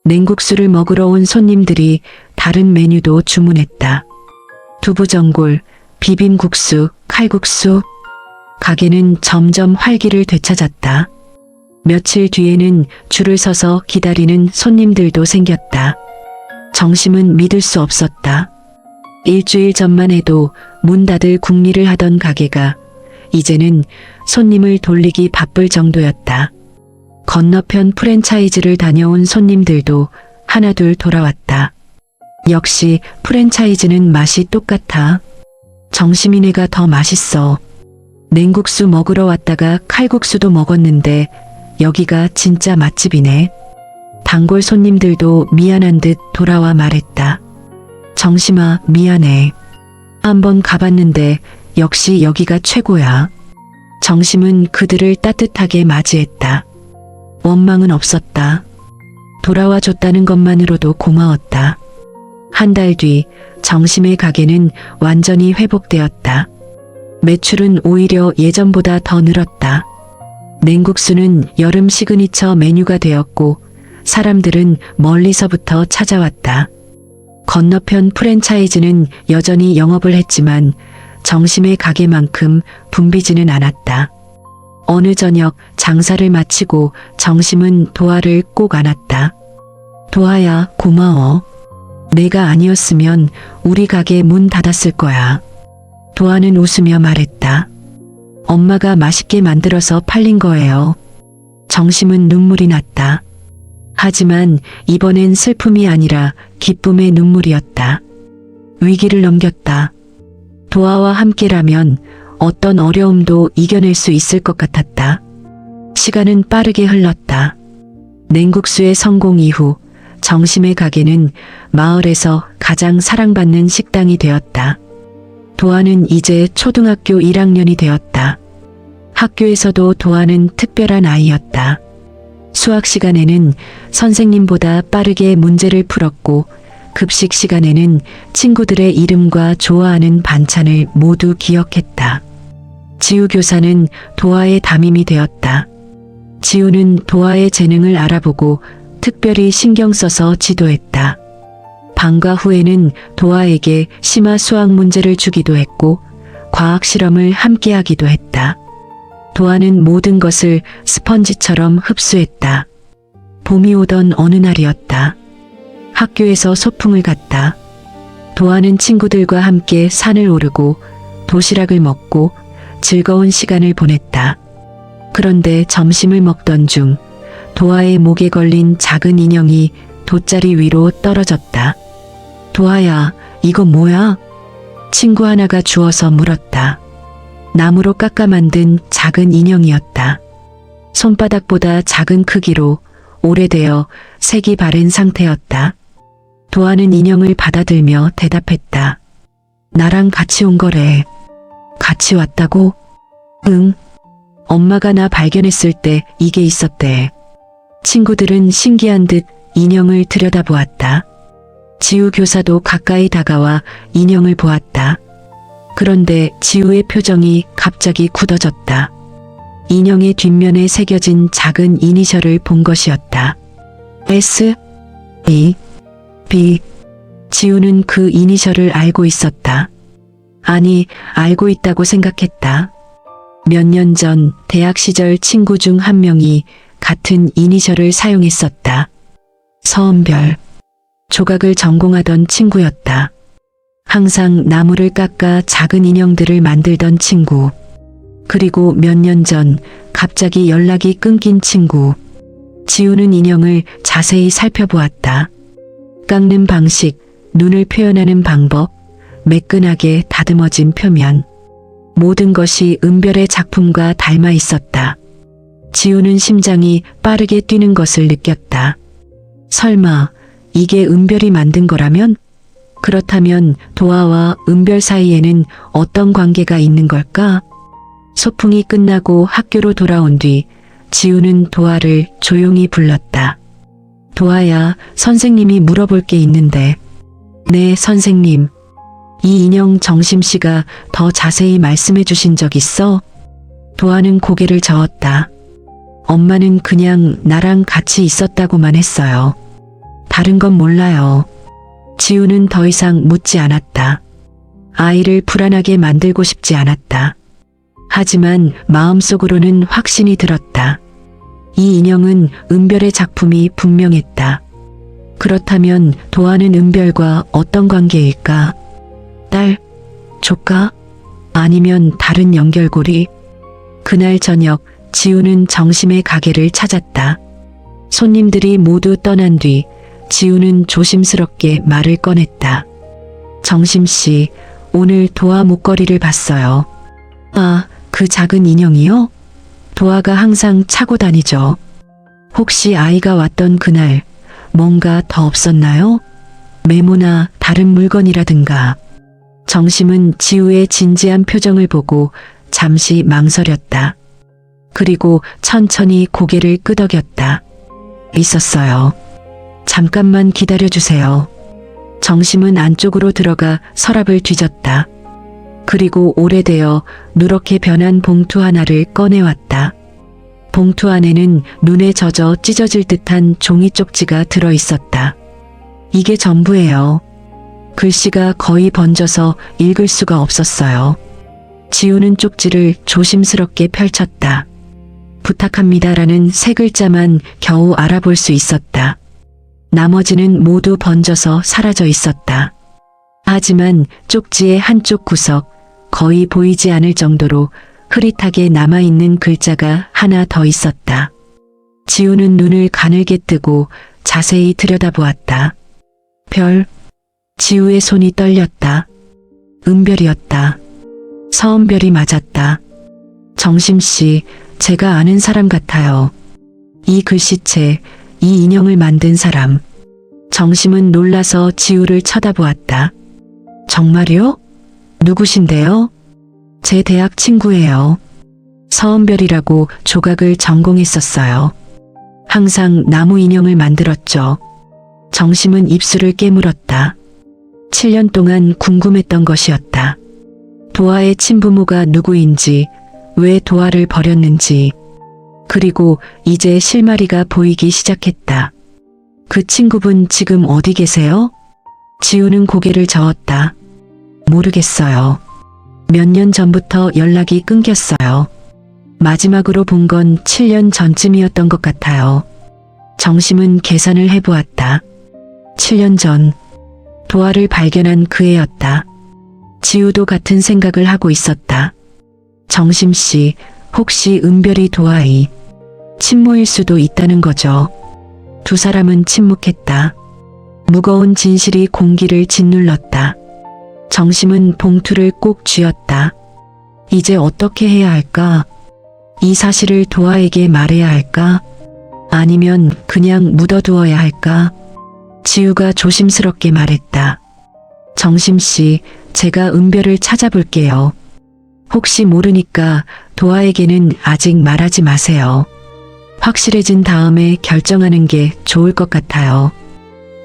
냉국수를 먹으러 온 손님들이 다른 메뉴도 주문했다. 두부전골, 비빔국수, 칼국수. 가게는 점점 활기를 되찾았다. 며칠 뒤에는 줄을 서서 기다리는 손님들도 생겼다. 정심은 믿을 수 없었다. 일주일 전만 해도 문 닫을 궁리를 하던 가게가 이제는 손님을 돌리기 바쁠 정도였다. 건너편 프랜차이즈를 다녀온 손님들도 하나둘 돌아왔다. 역시 프랜차이즈는 맛이 똑같아. 정심이네가 더 맛있어. 냉국수 먹으러 왔다가 칼국수도 먹었는데 여기가 진짜 맛집이네. 단골 손님들도 미안한 듯 돌아와 말했다. 정심아, 미안해. 한번 가봤는데 역시 여기가 최고야. 정심은 그들을 따뜻하게 맞이했다. 원망은 없었다. 돌아와 줬다는 것만으로도 고마웠다. 한 달 뒤 정심의 가게는 완전히 회복되었다. 매출은 오히려 예전보다 더 늘었다. 냉국수는 여름 시그니처 메뉴가 되었고 사람들은 멀리서부터 찾아왔다. 건너편 프랜차이즈는 여전히 영업을 했지만 정심의 가게만큼 붐비지는 않았다. 어느 저녁 장사를 마치고 정심은 도아를 꼭 안았다. 도아야, 고마워. 내가 아니었으면 우리 가게 문 닫았을 거야. 도아는 웃으며 말했다. 엄마가 맛있게 만들어서 팔린 거예요. 정심은 눈물이 났다. 하지만 이번엔 슬픔이 아니라 기쁨의 눈물이었다. 위기를 넘겼다. 도아와 함께라면 어떤 어려움도 이겨낼 수 있을 것 같았다. 시간은 빠르게 흘렀다. 냉국수의 성공 이후 정심의 가게는 마을에서 가장 사랑받는 식당이 되었다. 도아는 이제 초등학교 1학년이 되었다. 학교에서도 도아는 특별한 아이였다. 수학 시간에는 선생님보다 빠르게 문제를 풀었고 급식 시간에는 친구들의 이름과 좋아하는 반찬을 모두 기억했다. 지우 교사는 도아의 담임이 되었다. 지우는 도아의 재능을 알아보고 특별히 신경 써서 지도했다. 방과 후에는 도아에게 심화 수학 문제를 주기도 했고 과학 실험을 함께 하기도 했다. 도아는 모든 것을 스펀지처럼 흡수했다. 봄이 오던 어느 날이었다. 학교에서 소풍을 갔다. 도아는 친구들과 함께 산을 오르고 도시락을 먹고 즐거운 시간을 보냈다. 그런데 점심을 먹던 중 도아의 목에 걸린 작은 인형이 돗자리 위로 떨어졌다. 도아야, 이거 뭐야? 친구 하나가 주워서 물었다. 나무로 깎아 만든 작은 인형이었다. 손바닥보다 작은 크기로 오래되어 색이 바랜 상태였다. 도아는 인형을 받아들며 대답했다. 나랑 같이 온 거래. 같이 왔다고? 응. 엄마가 나 발견했을 때 이게 있었대. 친구들은 신기한 듯 인형을 들여다보았다. 지우 교사도 가까이 다가와 인형을 보았다. 그런데 지우의 표정이 갑자기 굳어졌다. 인형의 뒷면에 새겨진 작은 이니셜을 본 것이었다. S, E, B. 지우는 그 이니셜을 알고 있었다. 아니, 알고 있다고 생각했다. 몇 년 전 대학 시절 친구 중 한 명이 같은 이니셜을 사용했었다. 서은별. 조각을 전공하던 친구였다. 항상 나무를 깎아 작은 인형들을 만들던 친구. 그리고 몇 년 전 갑자기 연락이 끊긴 친구. 지우는 인형을 자세히 살펴보았다. 깎는 방식, 눈을 표현하는 방법, 매끈하게 다듬어진 표면. 모든 것이 은별의 작품과 닮아 있었다. 지우는 심장이 빠르게 뛰는 것을 느꼈다. 설마 이게 은별이 만든 거라면? 그렇다면 도아와 은별 사이에는 어떤 관계가 있는 걸까? 소풍이 끝나고 학교로 돌아온 뒤 지우는 도아를 조용히 불렀다. 도아야, 선생님이 물어볼 게 있는데. 네, 선생님. 이 인형 정심씨가 더 자세히 말씀해 주신 적 있어? 도아는 고개를 저었다. 엄마는 그냥 나랑 같이 있었다고만 했어요. 다른 건 몰라요. 지우는 더 이상 묻지 않았다. 아이를 불안하게 만들고 싶지 않았다. 하지만 마음속으로는 확신이 들었다. 이 인형은 은별의 작품이 분명했다. 그렇다면 도아는 은별과 어떤 관계일까? 딸, 조카? 아니면 다른 연결고리? 그날 저녁 지우는 정심의 가게를 찾았다. 손님들이 모두 떠난 뒤 지우는 조심스럽게 말을 꺼냈다. 정심씨, 오늘 도아 목걸이를 봤어요. 아, 그 작은 인형이요? 도아가 항상 차고 다니죠. 혹시 아이가 왔던 그날 뭔가 더 없었나요? 메모나 다른 물건이라든가. 정심은 지우의 진지한 표정을 보고 잠시 망설였다. 그리고 천천히 고개를 끄덕였다. 있었어요. 잠깐만 기다려주세요. 정심은 안쪽으로 들어가 서랍을 뒤졌다. 그리고 오래되어 누렇게 변한 봉투 하나를 꺼내왔다. 봉투 안에는 눈에 젖어 찢어질 듯한 종이 쪽지가 들어있었다. 이게 전부예요. 글씨가 거의 번져서 읽을 수가 없었어요. 지우는 쪽지를 조심스럽게 펼쳤다. 부탁합니다라는 세 글자만 겨우 알아볼 수 있었다. 나머지는 모두 번져서 사라져 있었다. 하지만 쪽지의 한쪽 구석, 거의 보이지 않을 정도로 흐릿하게 남아있는 글자가 하나 더 있었다. 지우는 눈을 가늘게 뜨고 자세히 들여다보았다. 별. 지우의 손이 떨렸다. 은별이었다. 서은별이 맞았다. 정심씨, 제가 아는 사람 같아요. 이 글씨체, 이 인형을 만든 사람. 정심은 놀라서 지우를 쳐다보았다. 정말요? 누구신데요? 제 대학 친구예요. 서은별이라고 조각을 전공했었어요. 항상 나무 인형을 만들었죠. 정심은 입술을 깨물었다. 7년 동안 궁금했던 것이었다. 도아의 친부모가 누구인지, 왜 도아를 버렸는지, 그리고 이제 실마리가 보이기 시작했다. 그 친구분 지금 어디 계세요? 지우는 고개를 저었다. 모르겠어요. 몇 년 전부터 연락이 끊겼어요. 마지막으로 본 건 7년 전쯤이었던 것 같아요. 정심은 계산을 해보았다. 7년 전, 도아를 발견한 그 애였다. 지우도 같은 생각을 하고 있었다. 정심씨, 혹시 은별이 도아의 친모일 수도 있다는 거죠. 두 사람은 침묵했다. 무거운 진실이 공기를 짓눌렀다. 정심은 봉투를 꼭 쥐었다. 이제 어떻게 해야 할까? 이 사실을 도아에게 말해야 할까? 아니면 그냥 묻어두어야 할까? 지우가 조심스럽게 말했다. 정심씨, 제가 은별을 찾아볼게요. 혹시 모르니까 도아에게는 아직 말하지 마세요. 확실해진 다음에 결정하는 게 좋을 것 같아요.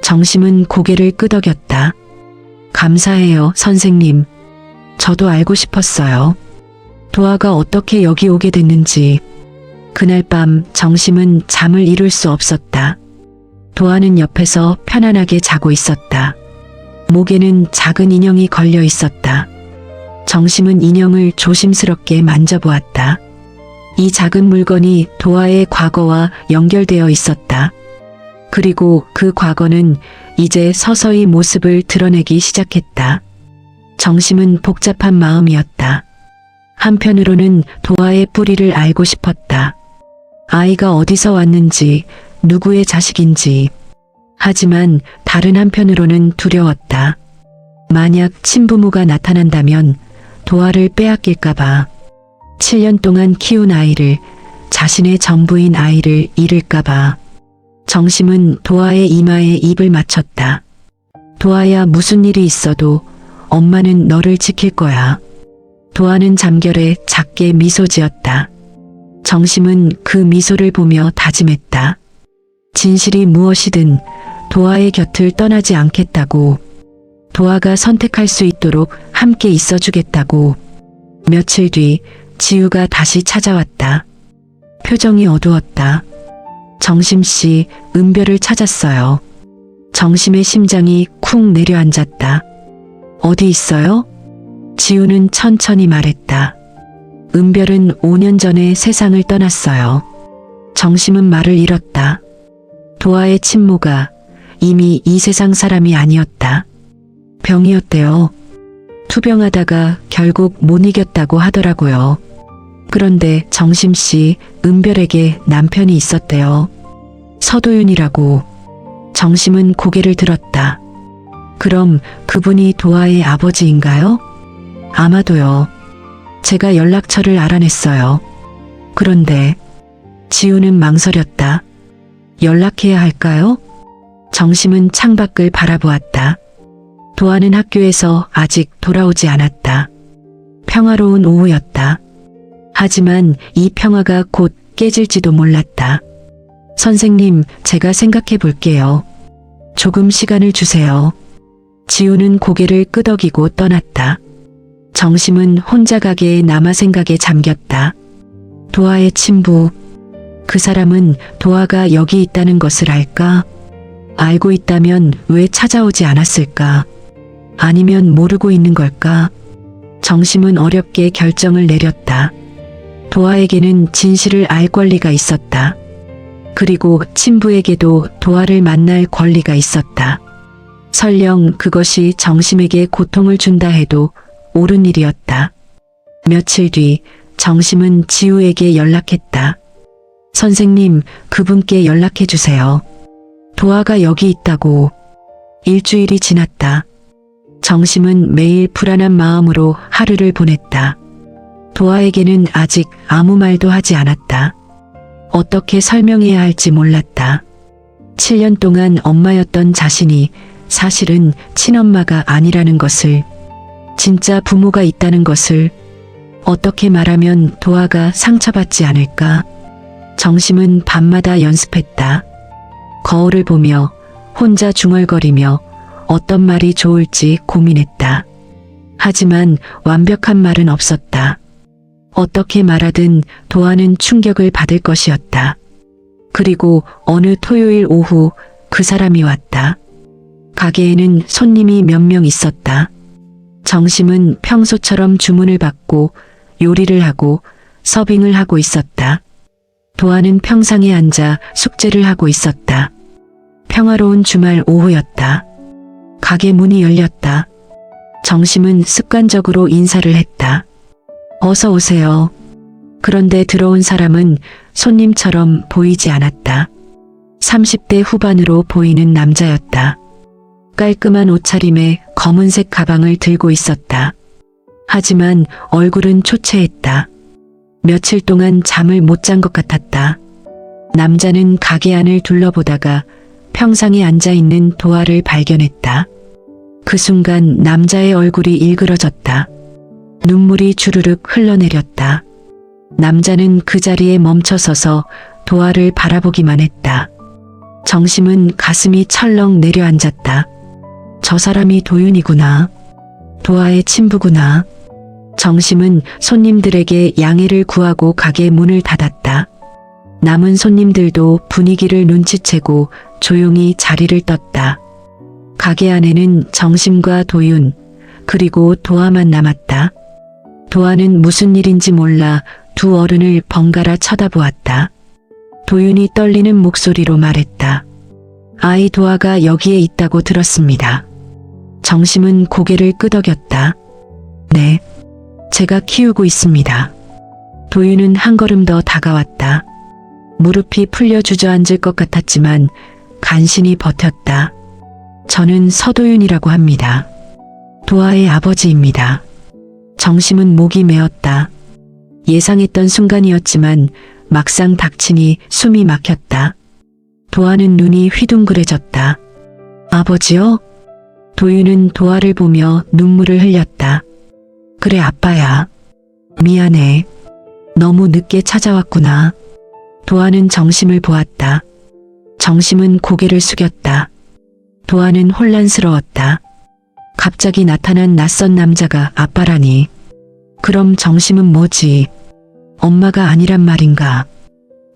정심은 고개를 끄덕였다. 감사해요, 선생님. 저도 알고 싶었어요. 도아가 어떻게 여기 오게 됐는지. 그날 밤 정심은 잠을 이룰 수 없었다. 도아는 옆에서 편안하게 자고 있었다. 목에는 작은 인형이 걸려 있었다. 정심은 인형을 조심스럽게 만져보았다. 이 작은 물건이 도아의 과거와 연결되어 있었다. 그리고 그 과거는 이제 서서히 모습을 드러내기 시작했다. 정심은 복잡한 마음이었다. 한편으로는 도아의 뿌리를 알고 싶었다. 아이가 어디서 왔는지, 누구의 자식인지. 하지만 다른 한편으로는 두려웠다. 만약 친부모가 나타난다면 도아를 빼앗길까봐. 7년 동안 키운 아이를, 자신의 전부인 아이를 잃을까봐. 정심은 도아의 이마에 입을 맞췄다. 도아야, 무슨 일이 있어도 엄마는 너를 지킬 거야. 도아는 잠결에 작게 미소 지었다. 정심은 그 미소를 보며 다짐했다. 진실이 무엇이든 도아의 곁을 떠나지 않겠다고. 도아가 선택할 수 있도록 함께 있어주겠다고. 며칠 뒤 지우가 다시 찾아왔다. 표정이 어두웠다. 정심씨, 은별을 찾았어요. 정심의 심장이 쿵 내려앉았다. 어디 있어요? 지우는 천천히 말했다. 은별은 5년 전에 세상을 떠났어요. 정심은 말을 잃었다. 도아의 친모가 이미 이 세상 사람이 아니었다. 병이었대요. 투병하다가 결국 못 이겼다고 하더라고요. 그런데 정심씨, 은별에게 남편이 있었대요. 서도윤이라고. 정심은 고개를 들었다. 그럼 그분이 도아의 아버지인가요? 아마도요. 제가 연락처를 알아냈어요. 그런데 지우는 망설였다. 연락해야 할까요? 정심은 창밖을 바라보았다. 도아는 학교에서 아직 돌아오지 않았다. 평화로운 오후였다. 하지만 이 평화가 곧 깨질지도 몰랐다. 선생님, 제가 생각해 볼게요. 조금 시간을 주세요. 지우는 고개를 끄덕이고 떠났다. 정심은 혼자 가게에 남아 생각에 잠겼다. 도아의 친부. 그 사람은 도아가 여기 있다는 것을 알까? 알고 있다면 왜 찾아오지 않았을까? 아니면 모르고 있는 걸까? 정심은 어렵게 결정을 내렸다. 도아에게는 진실을 알 권리가 있었다. 그리고 친부에게도 도아를 만날 권리가 있었다. 설령 그것이 정심에게 고통을 준다 해도 옳은 일이었다. 며칠 뒤 정심은 지우에게 연락했다. 선생님, 그분께 연락해 주세요. 도아가 여기 있다고. 일주일이 지났다. 정심은 매일 불안한 마음으로 하루를 보냈다. 도아에게는 아직 아무 말도 하지 않았다. 어떻게 설명해야 할지 몰랐다. 7년 동안 엄마였던 자신이 사실은 친엄마가 아니라는 것을. 진짜 부모가 있다는 것을 어떻게 말하면 도아가 상처받지 않을까? 정심은 밤마다 연습했다. 거울을 보며 혼자 중얼거리며 어떤 말이 좋을지 고민했다. 하지만 완벽한 말은 없었다. 어떻게 말하든 도아는 충격을 받을 것이었다. 그리고 어느 토요일 오후 그 사람이 왔다. 가게에는 손님이 몇 명 있었다. 정심은 평소처럼 주문을 받고 요리를 하고 서빙을 하고 있었다. 도아는 평상에 앉아 숙제를 하고 있었다. 평화로운 주말 오후였다. 가게 문이 열렸다. 정심은 습관적으로 인사를 했다. 어서 오세요. 그런데 들어온 사람은 손님처럼 보이지 않았다. 30대 후반으로 보이는 남자였다. 깔끔한 옷차림에 검은색 가방을 들고 있었다. 하지만 얼굴은 초췌했다. 며칠 동안 잠을 못 잔 것 같았다. 남자는 가게 안을 둘러보다가 평상에 앉아있는 도아를 발견했다. 그 순간 남자의 얼굴이 일그러졌다. 눈물이 주르륵 흘러내렸다. 남자는 그 자리에 멈춰서서 도아를 바라보기만 했다. 정심은 가슴이 철렁 내려앉았다. 저 사람이 도윤이구나. 도아의 친부구나. 정심은 손님들에게 양해를 구하고 가게 문을 닫았다. 남은 손님들도 분위기를 눈치채고 조용히 자리를 떴다. 가게 안에는 정심과 도윤, 그리고 도아만 남았다. 도아는 무슨 일인지 몰라 두 어른을 번갈아 쳐다보았다. 도윤이 떨리는 목소리로 말했다. 아이 도아가 여기에 있다고 들었습니다. 정심은 고개를 끄덕였다. 네, 제가 키우고 있습니다. 도윤은 한 걸음 더 다가왔다. 무릎이 풀려 주저앉을 것 같았지만 간신히 버텼다. 저는 서도윤이라고 합니다. 도아의 아버지입니다. 정심은 목이 메었다. 예상했던 순간이었지만 막상 닥치니 숨이 막혔다. 도아는 눈이 휘둥그레졌다. 아버지요? 도윤은 도아를 보며 눈물을 흘렸다. 그래 아빠야. 미안해. 너무 늦게 찾아왔구나. 도아는 정심을 보았다. 정심은 고개를 숙였다. 도아는 혼란스러웠다. 갑자기 나타난 낯선 남자가 아빠라니. 그럼 정심은 뭐지? 엄마가 아니란 말인가?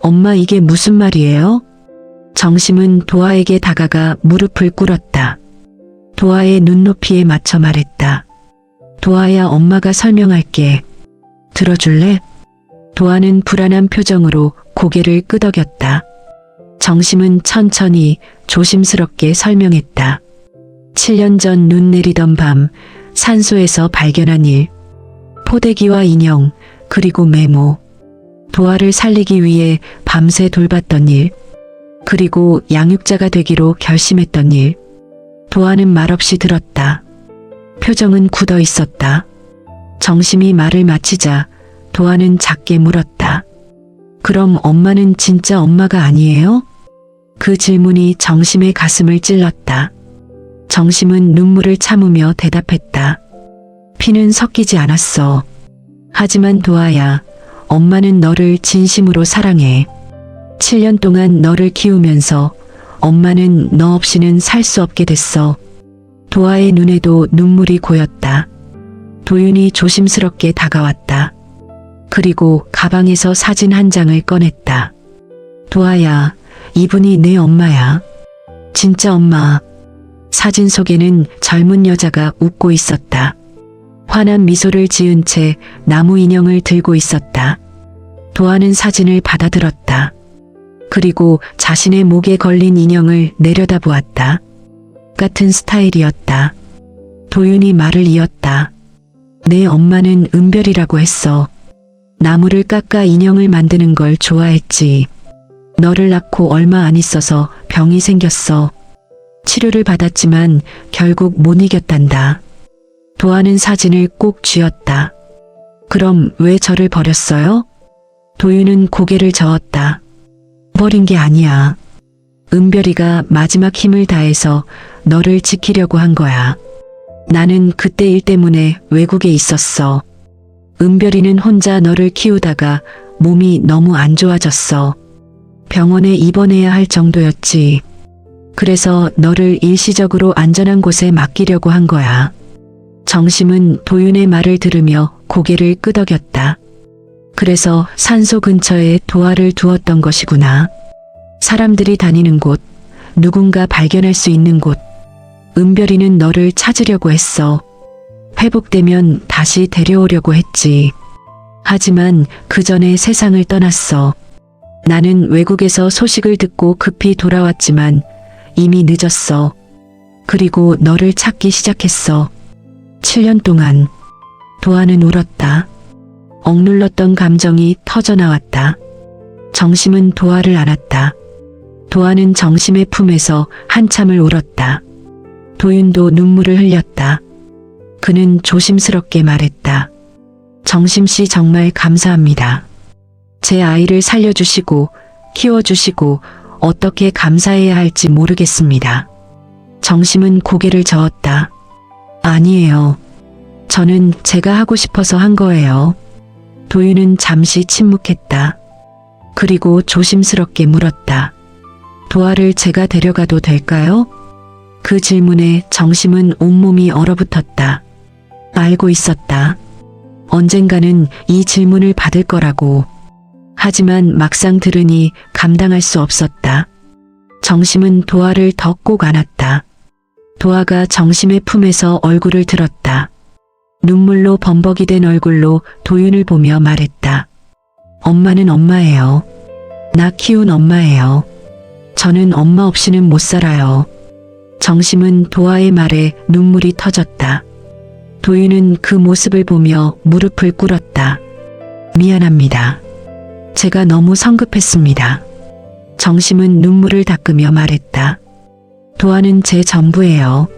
엄마 이게 무슨 말이에요? 정심은 도아에게 다가가 무릎을 꿇었다. 도아의 눈높이에 맞춰 말했다. 도아야 엄마가 설명할게. 들어줄래? 도아는 불안한 표정으로 고개를 끄덕였다. 정심은 천천히 조심스럽게 설명했다. 7년 전 눈 내리던 밤 산소에서 발견한 일. 포대기와 인형 그리고 메모. 도아를 살리기 위해 밤새 돌봤던 일. 그리고 양육자가 되기로 결심했던 일. 도아는 말없이 들었다. 표정은 굳어 있었다. 정심이 말을 마치자 도아는 작게 물었다. 그럼 엄마는 진짜 엄마가 아니에요? 그 질문이 정심의 가슴을 찔렀다. 정심은 눈물을 참으며 대답했다. 피는 섞이지 않았어. 하지만 도아야, 엄마는 너를 진심으로 사랑해. 7년 동안 너를 키우면서 엄마는 너 없이는 살 수 없게 됐어. 도아의 눈에도 눈물이 고였다. 도윤이 조심스럽게 다가왔다. 그리고 가방에서 사진 한 장을 꺼냈다. 도아야, 이분이 내 엄마야. 진짜 엄마. 사진 속에는 젊은 여자가 웃고 있었다. 환한 미소를 지은 채 나무 인형을 들고 있었다. 도아는 사진을 받아들었다. 그리고 자신의 목에 걸린 인형을 내려다보았다. 같은 스타일이었다. 도윤이 말을 이었다. 내 엄마는 은별이라고 했어. 나무를 깎아 인형을 만드는 걸 좋아했지. 너를 낳고 얼마 안 있어서 병이 생겼어. 치료를 받았지만 결국 못 이겼단다. 도아는 사진을 꼭 쥐었다. 그럼 왜 저를 버렸어요? 도윤은 고개를 저었다. 버린 게 아니야. 은별이가 마지막 힘을 다해서 너를 지키려고 한 거야. 나는 그때 일 때문에 외국에 있었어. 은별이는 혼자 너를 키우다가 몸이 너무 안 좋아졌어. 병원에 입원해야 할 정도였지. 그래서 너를 일시적으로 안전한 곳에 맡기려고 한 거야. 정심은 도윤의 말을 들으며 고개를 끄덕였다. 그래서 산소 근처에 도화를 두었던 것이구나. 사람들이 다니는 곳, 누군가 발견할 수 있는 곳. 은별이는 너를 찾으려고 했어. 회복되면 다시 데려오려고 했지. 하지만 그 전에 세상을 떠났어. 나는 외국에서 소식을 듣고 급히 돌아왔지만 이미 늦었어. 그리고 너를 찾기 시작했어. 7년 동안. 도화는 울었다. 억눌렀던 감정이 터져나왔다. 정심은 도화를 안았다. 도화는 정심의 품에서 한참을 울었다. 도윤도 눈물을 흘렸다. 그는 조심스럽게 말했다. 정심 씨 정말 감사합니다. 제 아이를 살려주시고 키워주시고 어떻게 감사해야 할지 모르겠습니다. 정심은 고개를 저었다. 아니에요. 저는 제가 하고 싶어서 한 거예요. 도윤은 잠시 침묵했다. 그리고 조심스럽게 물었다. 도화를 제가 데려가도 될까요? 그 질문에 정심은 온몸이 얼어붙었다. 알고 있었다. 언젠가는 이 질문을 받을 거라고. 하지만 막상 들으니 감당할 수 없었다. 정심은 도화를 더 꼭 안았다. 도화가 정심의 품에서 얼굴을 들었다. 눈물로 범벅이 된 얼굴로 도윤을 보며 말했다. 엄마는 엄마예요. 나 키운 엄마예요. 저는 엄마 없이는 못 살아요. 정심은 도화의 말에 눈물이 터졌다. 도윤은 그 모습을 보며 무릎을 꿇었다. 미안합니다. 제가 너무 성급했습니다. 정심은 눈물을 닦으며 말했다. 도화는 제 전부예요.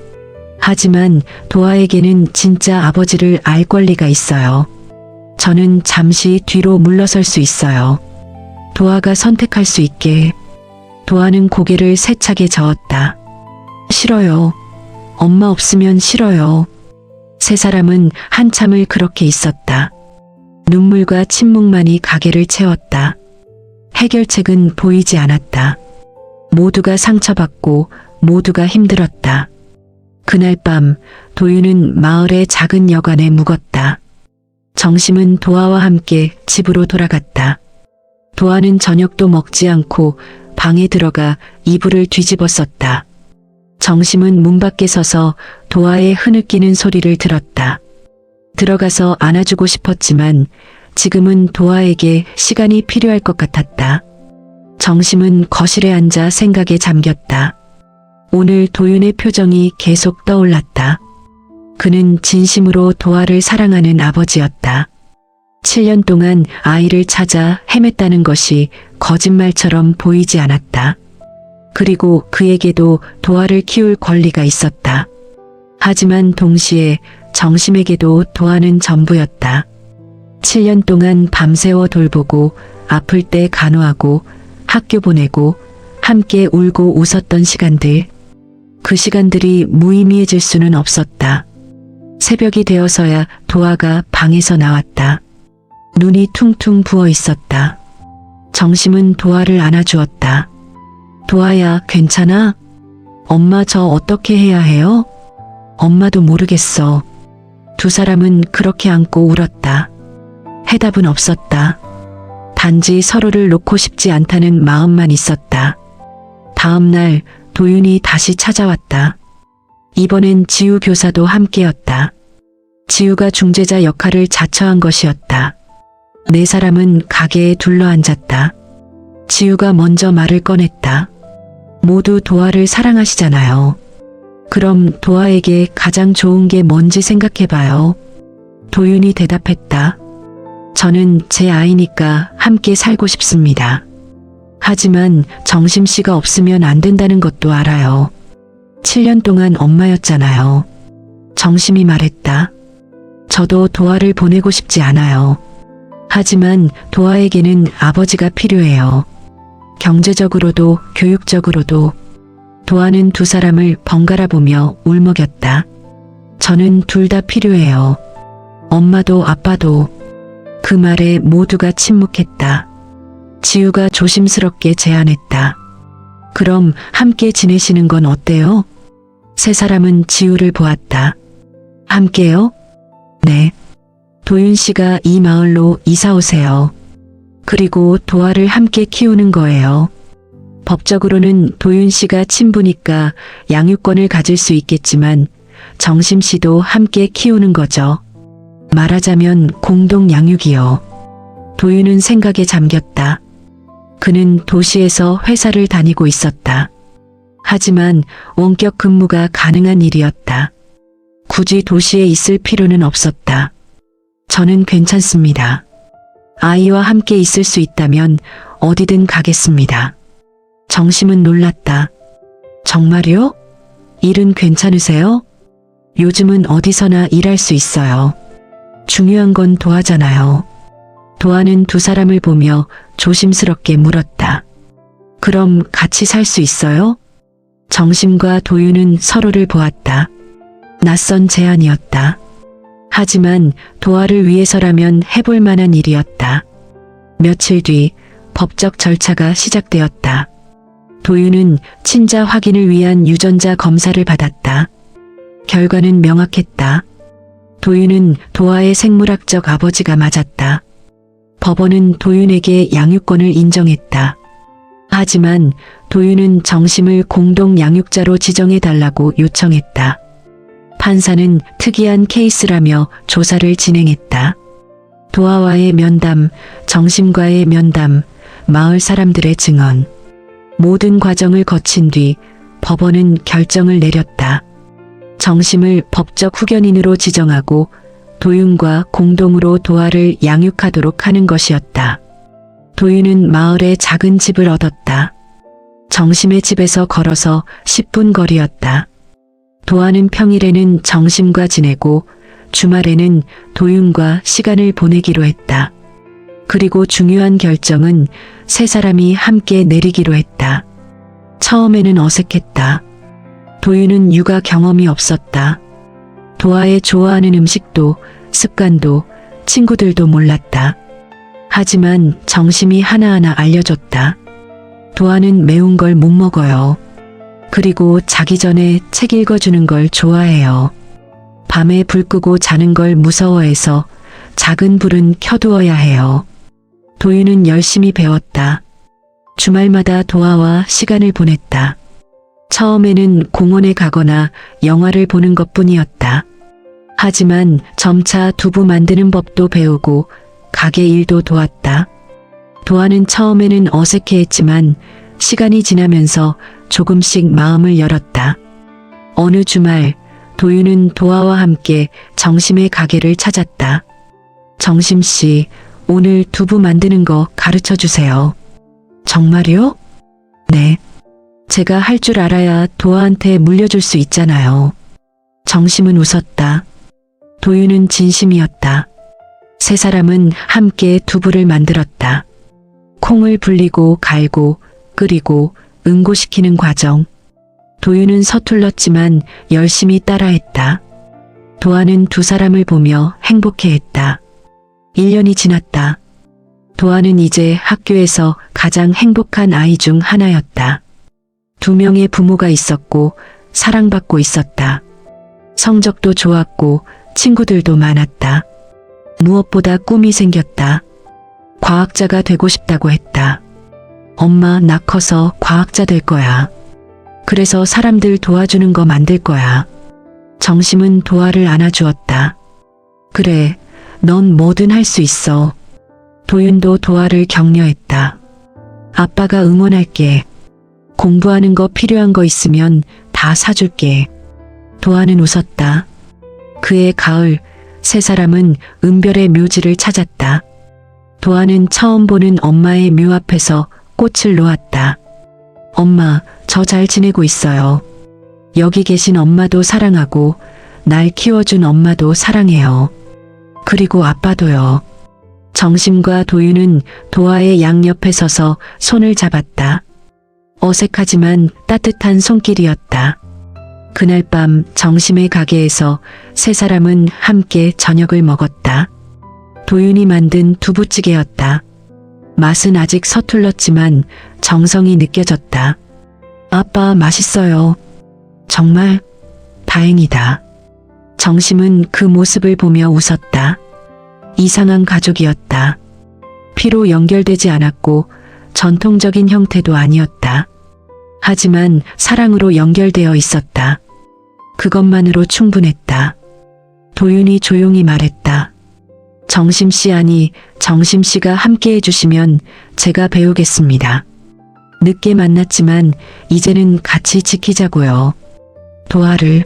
하지만 도화에게는 진짜 아버지를 알 권리가 있어요. 저는 잠시 뒤로 물러설 수 있어요. 도화가 선택할 수 있게. 도화는 고개를 세차게 저었다. 싫어요. 엄마 없으면 싫어요. 세 사람은 한참을 그렇게 있었다. 눈물과 침묵만이 가게를 채웠다. 해결책은 보이지 않았다. 모두가 상처받고 모두가 힘들었다. 그날 밤 도윤은 마을의 작은 여관에 묵었다. 정심은 도화와 함께 집으로 돌아갔다. 도화는 저녁도 먹지 않고 방에 들어가 이불을 뒤집어 썼다. 정심은 문 밖에 서서 도화의 흐느끼는 소리를 들었다. 들어가서 안아주고 싶었지만 지금은 도화에게 시간이 필요할 것 같았다. 정심은 거실에 앉아 생각에 잠겼다. 오늘 도윤의 표정이 계속 떠올랐다. 그는 진심으로 도화를 사랑하는 아버지였다. 7년 동안 아이를 찾아 헤맸다는 것이 거짓말처럼 보이지 않았다. 그리고 그에게도 도화를 키울 권리가 있었다. 하지만 동시에 정심에게도 도화는 전부였다. 7년 동안 밤새워 돌보고 아플 때 간호하고 학교 보내고 함께 울고 웃었던 시간들. 그 시간들이 무의미해질 수는 없었다. 새벽이 되어서야 도화가 방에서 나왔다. 눈이 퉁퉁 부어 있었다. 정심은 도화를 안아주었다. 도화야, 괜찮아? 엄마 저 어떻게 해야 해요? 엄마도 모르겠어. 두 사람은 그렇게 안고 울었다. 해답은 없었다. 단지 서로를 놓고 싶지 않다는 마음만 있었다. 다음 날 도윤이 다시 찾아왔다. 이번엔 지우 교사도 함께였다. 지우가 중재자 역할을 자처한 것이었다. 네 사람은 가게에 둘러앉았다. 지우가 먼저 말을 꺼냈다. 모두 도화를 사랑하시잖아요. 그럼 도화에게 가장 좋은 게 뭔지 생각해봐요. 도윤이 대답했다. 저는 제 아이니까 함께 살고 싶습니다. 하지만 정심 씨가 없으면 안 된다는 것도 알아요. 7년 동안 엄마였잖아요. 정심이 말했다. 저도 도화를 보내고 싶지 않아요. 하지만 도화에게는 아버지가 필요해요. 경제적으로도 교육적으로도. 도화는 두 사람을 번갈아 보며 울먹였다. 저는 둘 다 필요해요. 엄마도 아빠도. 그 말에 모두가 침묵했다. 지우가 조심스럽게 제안했다. 그럼 함께 지내시는 건 어때요? 세 사람은 지우를 보았다. 함께요? 네. 도윤 씨가 이 마을로 이사 오세요. 그리고 도아를 함께 키우는 거예요. 법적으로는 도윤 씨가 친부니까 양육권을 가질 수 있겠지만 정심 씨도 함께 키우는 거죠. 말하자면 공동 양육이요. 도윤은 생각에 잠겼다. 그는 도시에서 회사를 다니고 있었다. 하지만 원격 근무가 가능한 일이었다. 굳이 도시에 있을 필요는 없었다. 저는 괜찮습니다. 아이와 함께 있을 수 있다면 어디든 가겠습니다. 정심은 놀랐다. 정말요? 일은 괜찮으세요? 요즘은 어디서나 일할 수 있어요. 중요한 건 도아잖아요. 도아는 두 사람을 보며 조심스럽게 물었다. 그럼 같이 살 수 있어요? 정심과 도윤은 서로를 보았다. 낯선 제안이었다. 하지만 도아를 위해서라면 해볼 만한 일이었다. 며칠 뒤 법적 절차가 시작되었다. 도윤은 친자 확인을 위한 유전자 검사를 받았다. 결과는 명확했다. 도윤은 도아의 생물학적 아버지가 맞았다. 법원은 도윤에게 양육권을 인정했다. 하지만 도윤은 정심을 공동 양육자로 지정해달라고 요청했다. 판사는 특이한 케이스라며 조사를 진행했다. 도아와의 면담, 정심과의 면담, 마을 사람들의 증언. 모든 과정을 거친 뒤 법원은 결정을 내렸다. 정심을 법적 후견인으로 지정하고 도윤과 공동으로 도아를 양육하도록 하는 것이었다. 도윤은 마을에 작은 집을 얻었다. 정심의 집에서 걸어서 10분 거리였다. 도아는 평일에는 정심과 지내고 주말에는 도윤과 시간을 보내기로 했다. 그리고 중요한 결정은 세 사람이 함께 내리기로 했다. 처음에는 어색했다. 도윤은 육아 경험이 없었다. 도아의 좋아하는 음식도 습관도 친구들도 몰랐다. 하지만 정심이 하나하나 알려줬다. 도아는 매운 걸 못 먹어요. 그리고 자기 전에 책 읽어주는 걸 좋아해요. 밤에 불 끄고 자는 걸 무서워해서 작은 불은 켜두어야 해요. 도윤은 열심히 배웠다. 주말마다 도아와 시간을 보냈다. 처음에는 공원에 가거나 영화를 보는 것뿐이었다. 하지만 점차 두부 만드는 법도 배우고 가게 일도 도왔다. 도아는 처음에는 어색해했지만 시간이 지나면서 조금씩 마음을 열었다. 어느 주말 도윤은 도아와 함께 정심의 가게를 찾았다. 정심 씨, 오늘 두부 만드는 거 가르쳐 주세요. 정말요? 네. 제가 할 줄 알아야 도아한테 물려줄 수 있잖아요. 정심은 웃었다. 도윤은 진심이었다. 세 사람은 함께 두부를 만들었다. 콩을 불리고 갈고 끓이고 응고시키는 과정. 도윤은 서툴렀지만 열심히 따라했다. 도아는 두 사람을 보며 행복해했다. 1년이 지났다. 도아는 이제 학교에서 가장 행복한 아이 중 하나였다. 2명의 부모가 있었고 사랑받고 있었다. 성적도 좋았고 친구들도 많았다. 무엇보다 꿈이 생겼다. 과학자가 되고 싶다고 했다. 엄마, 나 커서 과학자 될 거야. 그래서 사람들 도와주는 거 만들 거야. 정심은 도아를 안아주었다. 그래, 넌 뭐든 할 수 있어. 도윤도 도아를 격려했다. 아빠가 응원할게. 공부하는 거 필요한 거 있으면 다 사줄게. 도아는 웃었다. 그해 가을, 세 사람은 은별의 묘지를 찾았다. 도아는 처음 보는 엄마의 묘 앞에서 꽃을 놓았다. 엄마, 저 잘 지내고 있어요. 여기 계신 엄마도 사랑하고 날 키워준 엄마도 사랑해요. 그리고 아빠도요. 정심과 도윤은 도아의 양옆에 서서 손을 잡았다. 어색하지만 따뜻한 손길이었다. 그날 밤 정심의 가게에서 세 사람은 함께 저녁을 먹었다. 도윤이 만든 두부찌개였다. 맛은 아직 서툴렀지만 정성이 느껴졌다. 아빠, 맛있어요. 정말 다행이다. 정심은 그 모습을 보며 웃었다. 이상한 가족이었다. 피로 연결되지 않았고 전통적인 형태도 아니었다. 하지만 사랑으로 연결되어 있었다. 그것만으로 충분했다. 도윤이 조용히 말했다. 정심씨, 아니, 정심씨가 함께 해주시면 제가 배우겠습니다. 늦게 만났지만 이제는 같이 지키자고요. 도화를.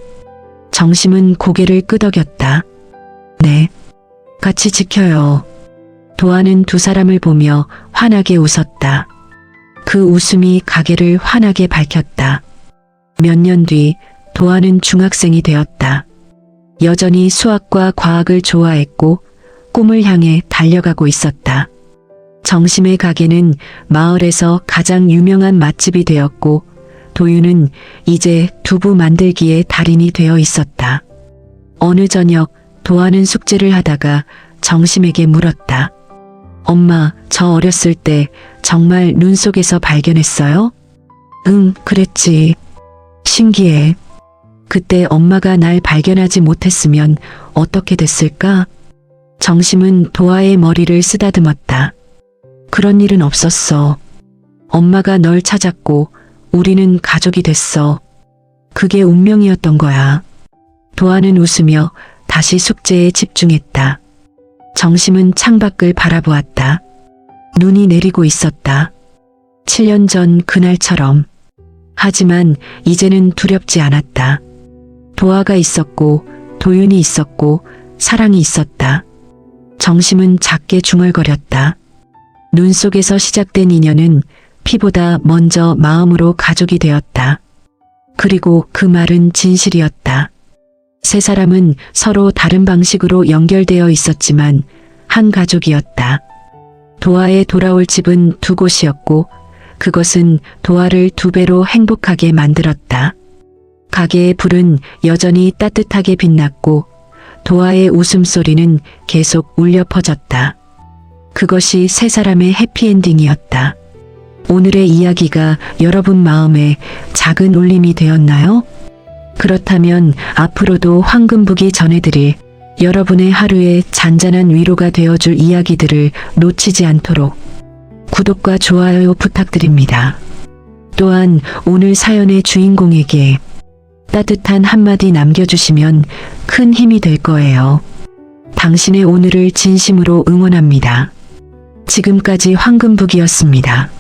정심은 고개를 끄덕였다. 네, 같이 지켜요. 도화는 두 사람을 보며 환하게 웃었다. 그 웃음이 가게를 환하게 밝혔다. 몇 년 뒤 도화는 중학생이 되었다. 여전히 수학과 과학을 좋아했고 꿈을 향해 달려가고 있었다. 정심의 가게는 마을에서 가장 유명한 맛집이 되었고 도윤은 이제 두부 만들기의 달인이 되어 있었다. 어느 저녁 도화는 숙제를 하다가 정심에게 물었다. 엄마, 저 어렸을 때 정말 눈 속에서 발견했어요? 응, 그랬지. 신기해. 그때 엄마가 날 발견하지 못했으면 어떻게 됐을까? 정심은 도화의 머리를 쓰다듬었다. 그런 일은 없었어. 엄마가 널 찾았고 우리는 가족이 됐어. 그게 운명이었던 거야. 도화는 웃으며 다시 숙제에 집중했다. 정심은 창밖을 바라보았다. 눈이 내리고 있었다. 7년 전 그날처럼. 하지만 이제는 두렵지 않았다. 도화가 있었고 도윤이 있었고 사랑이 있었다. 정심은 작게 중얼거렸다. 눈 속에서 시작된 인연은 피보다 먼저 마음으로 가족이 되었다. 그리고 그 말은 진실이었다. 세 사람은 서로 다른 방식으로 연결되어 있었지만 한 가족이었다. 도화에 돌아올 집은 두 곳이었고 그것은 도화를 두 배로 행복하게 만들었다. 가게의 불은 여전히 따뜻하게 빛났고 도화의 웃음소리는 계속 울려 퍼졌다. 그것이 세 사람의 해피엔딩이었다. 오늘의 이야기가 여러분 마음에 작은 울림이 되었나요? 그렇다면 앞으로도 황금북이 전해드릴 여러분의 하루에 잔잔한 위로가 되어줄 이야기들을 놓치지 않도록 구독과 좋아요 부탁드립니다. 또한 오늘 사연의 주인공에게 따뜻한 한마디 남겨주시면 큰 힘이 될 거예요. 당신의 오늘을 진심으로 응원합니다. 지금까지 황금북이었습니다.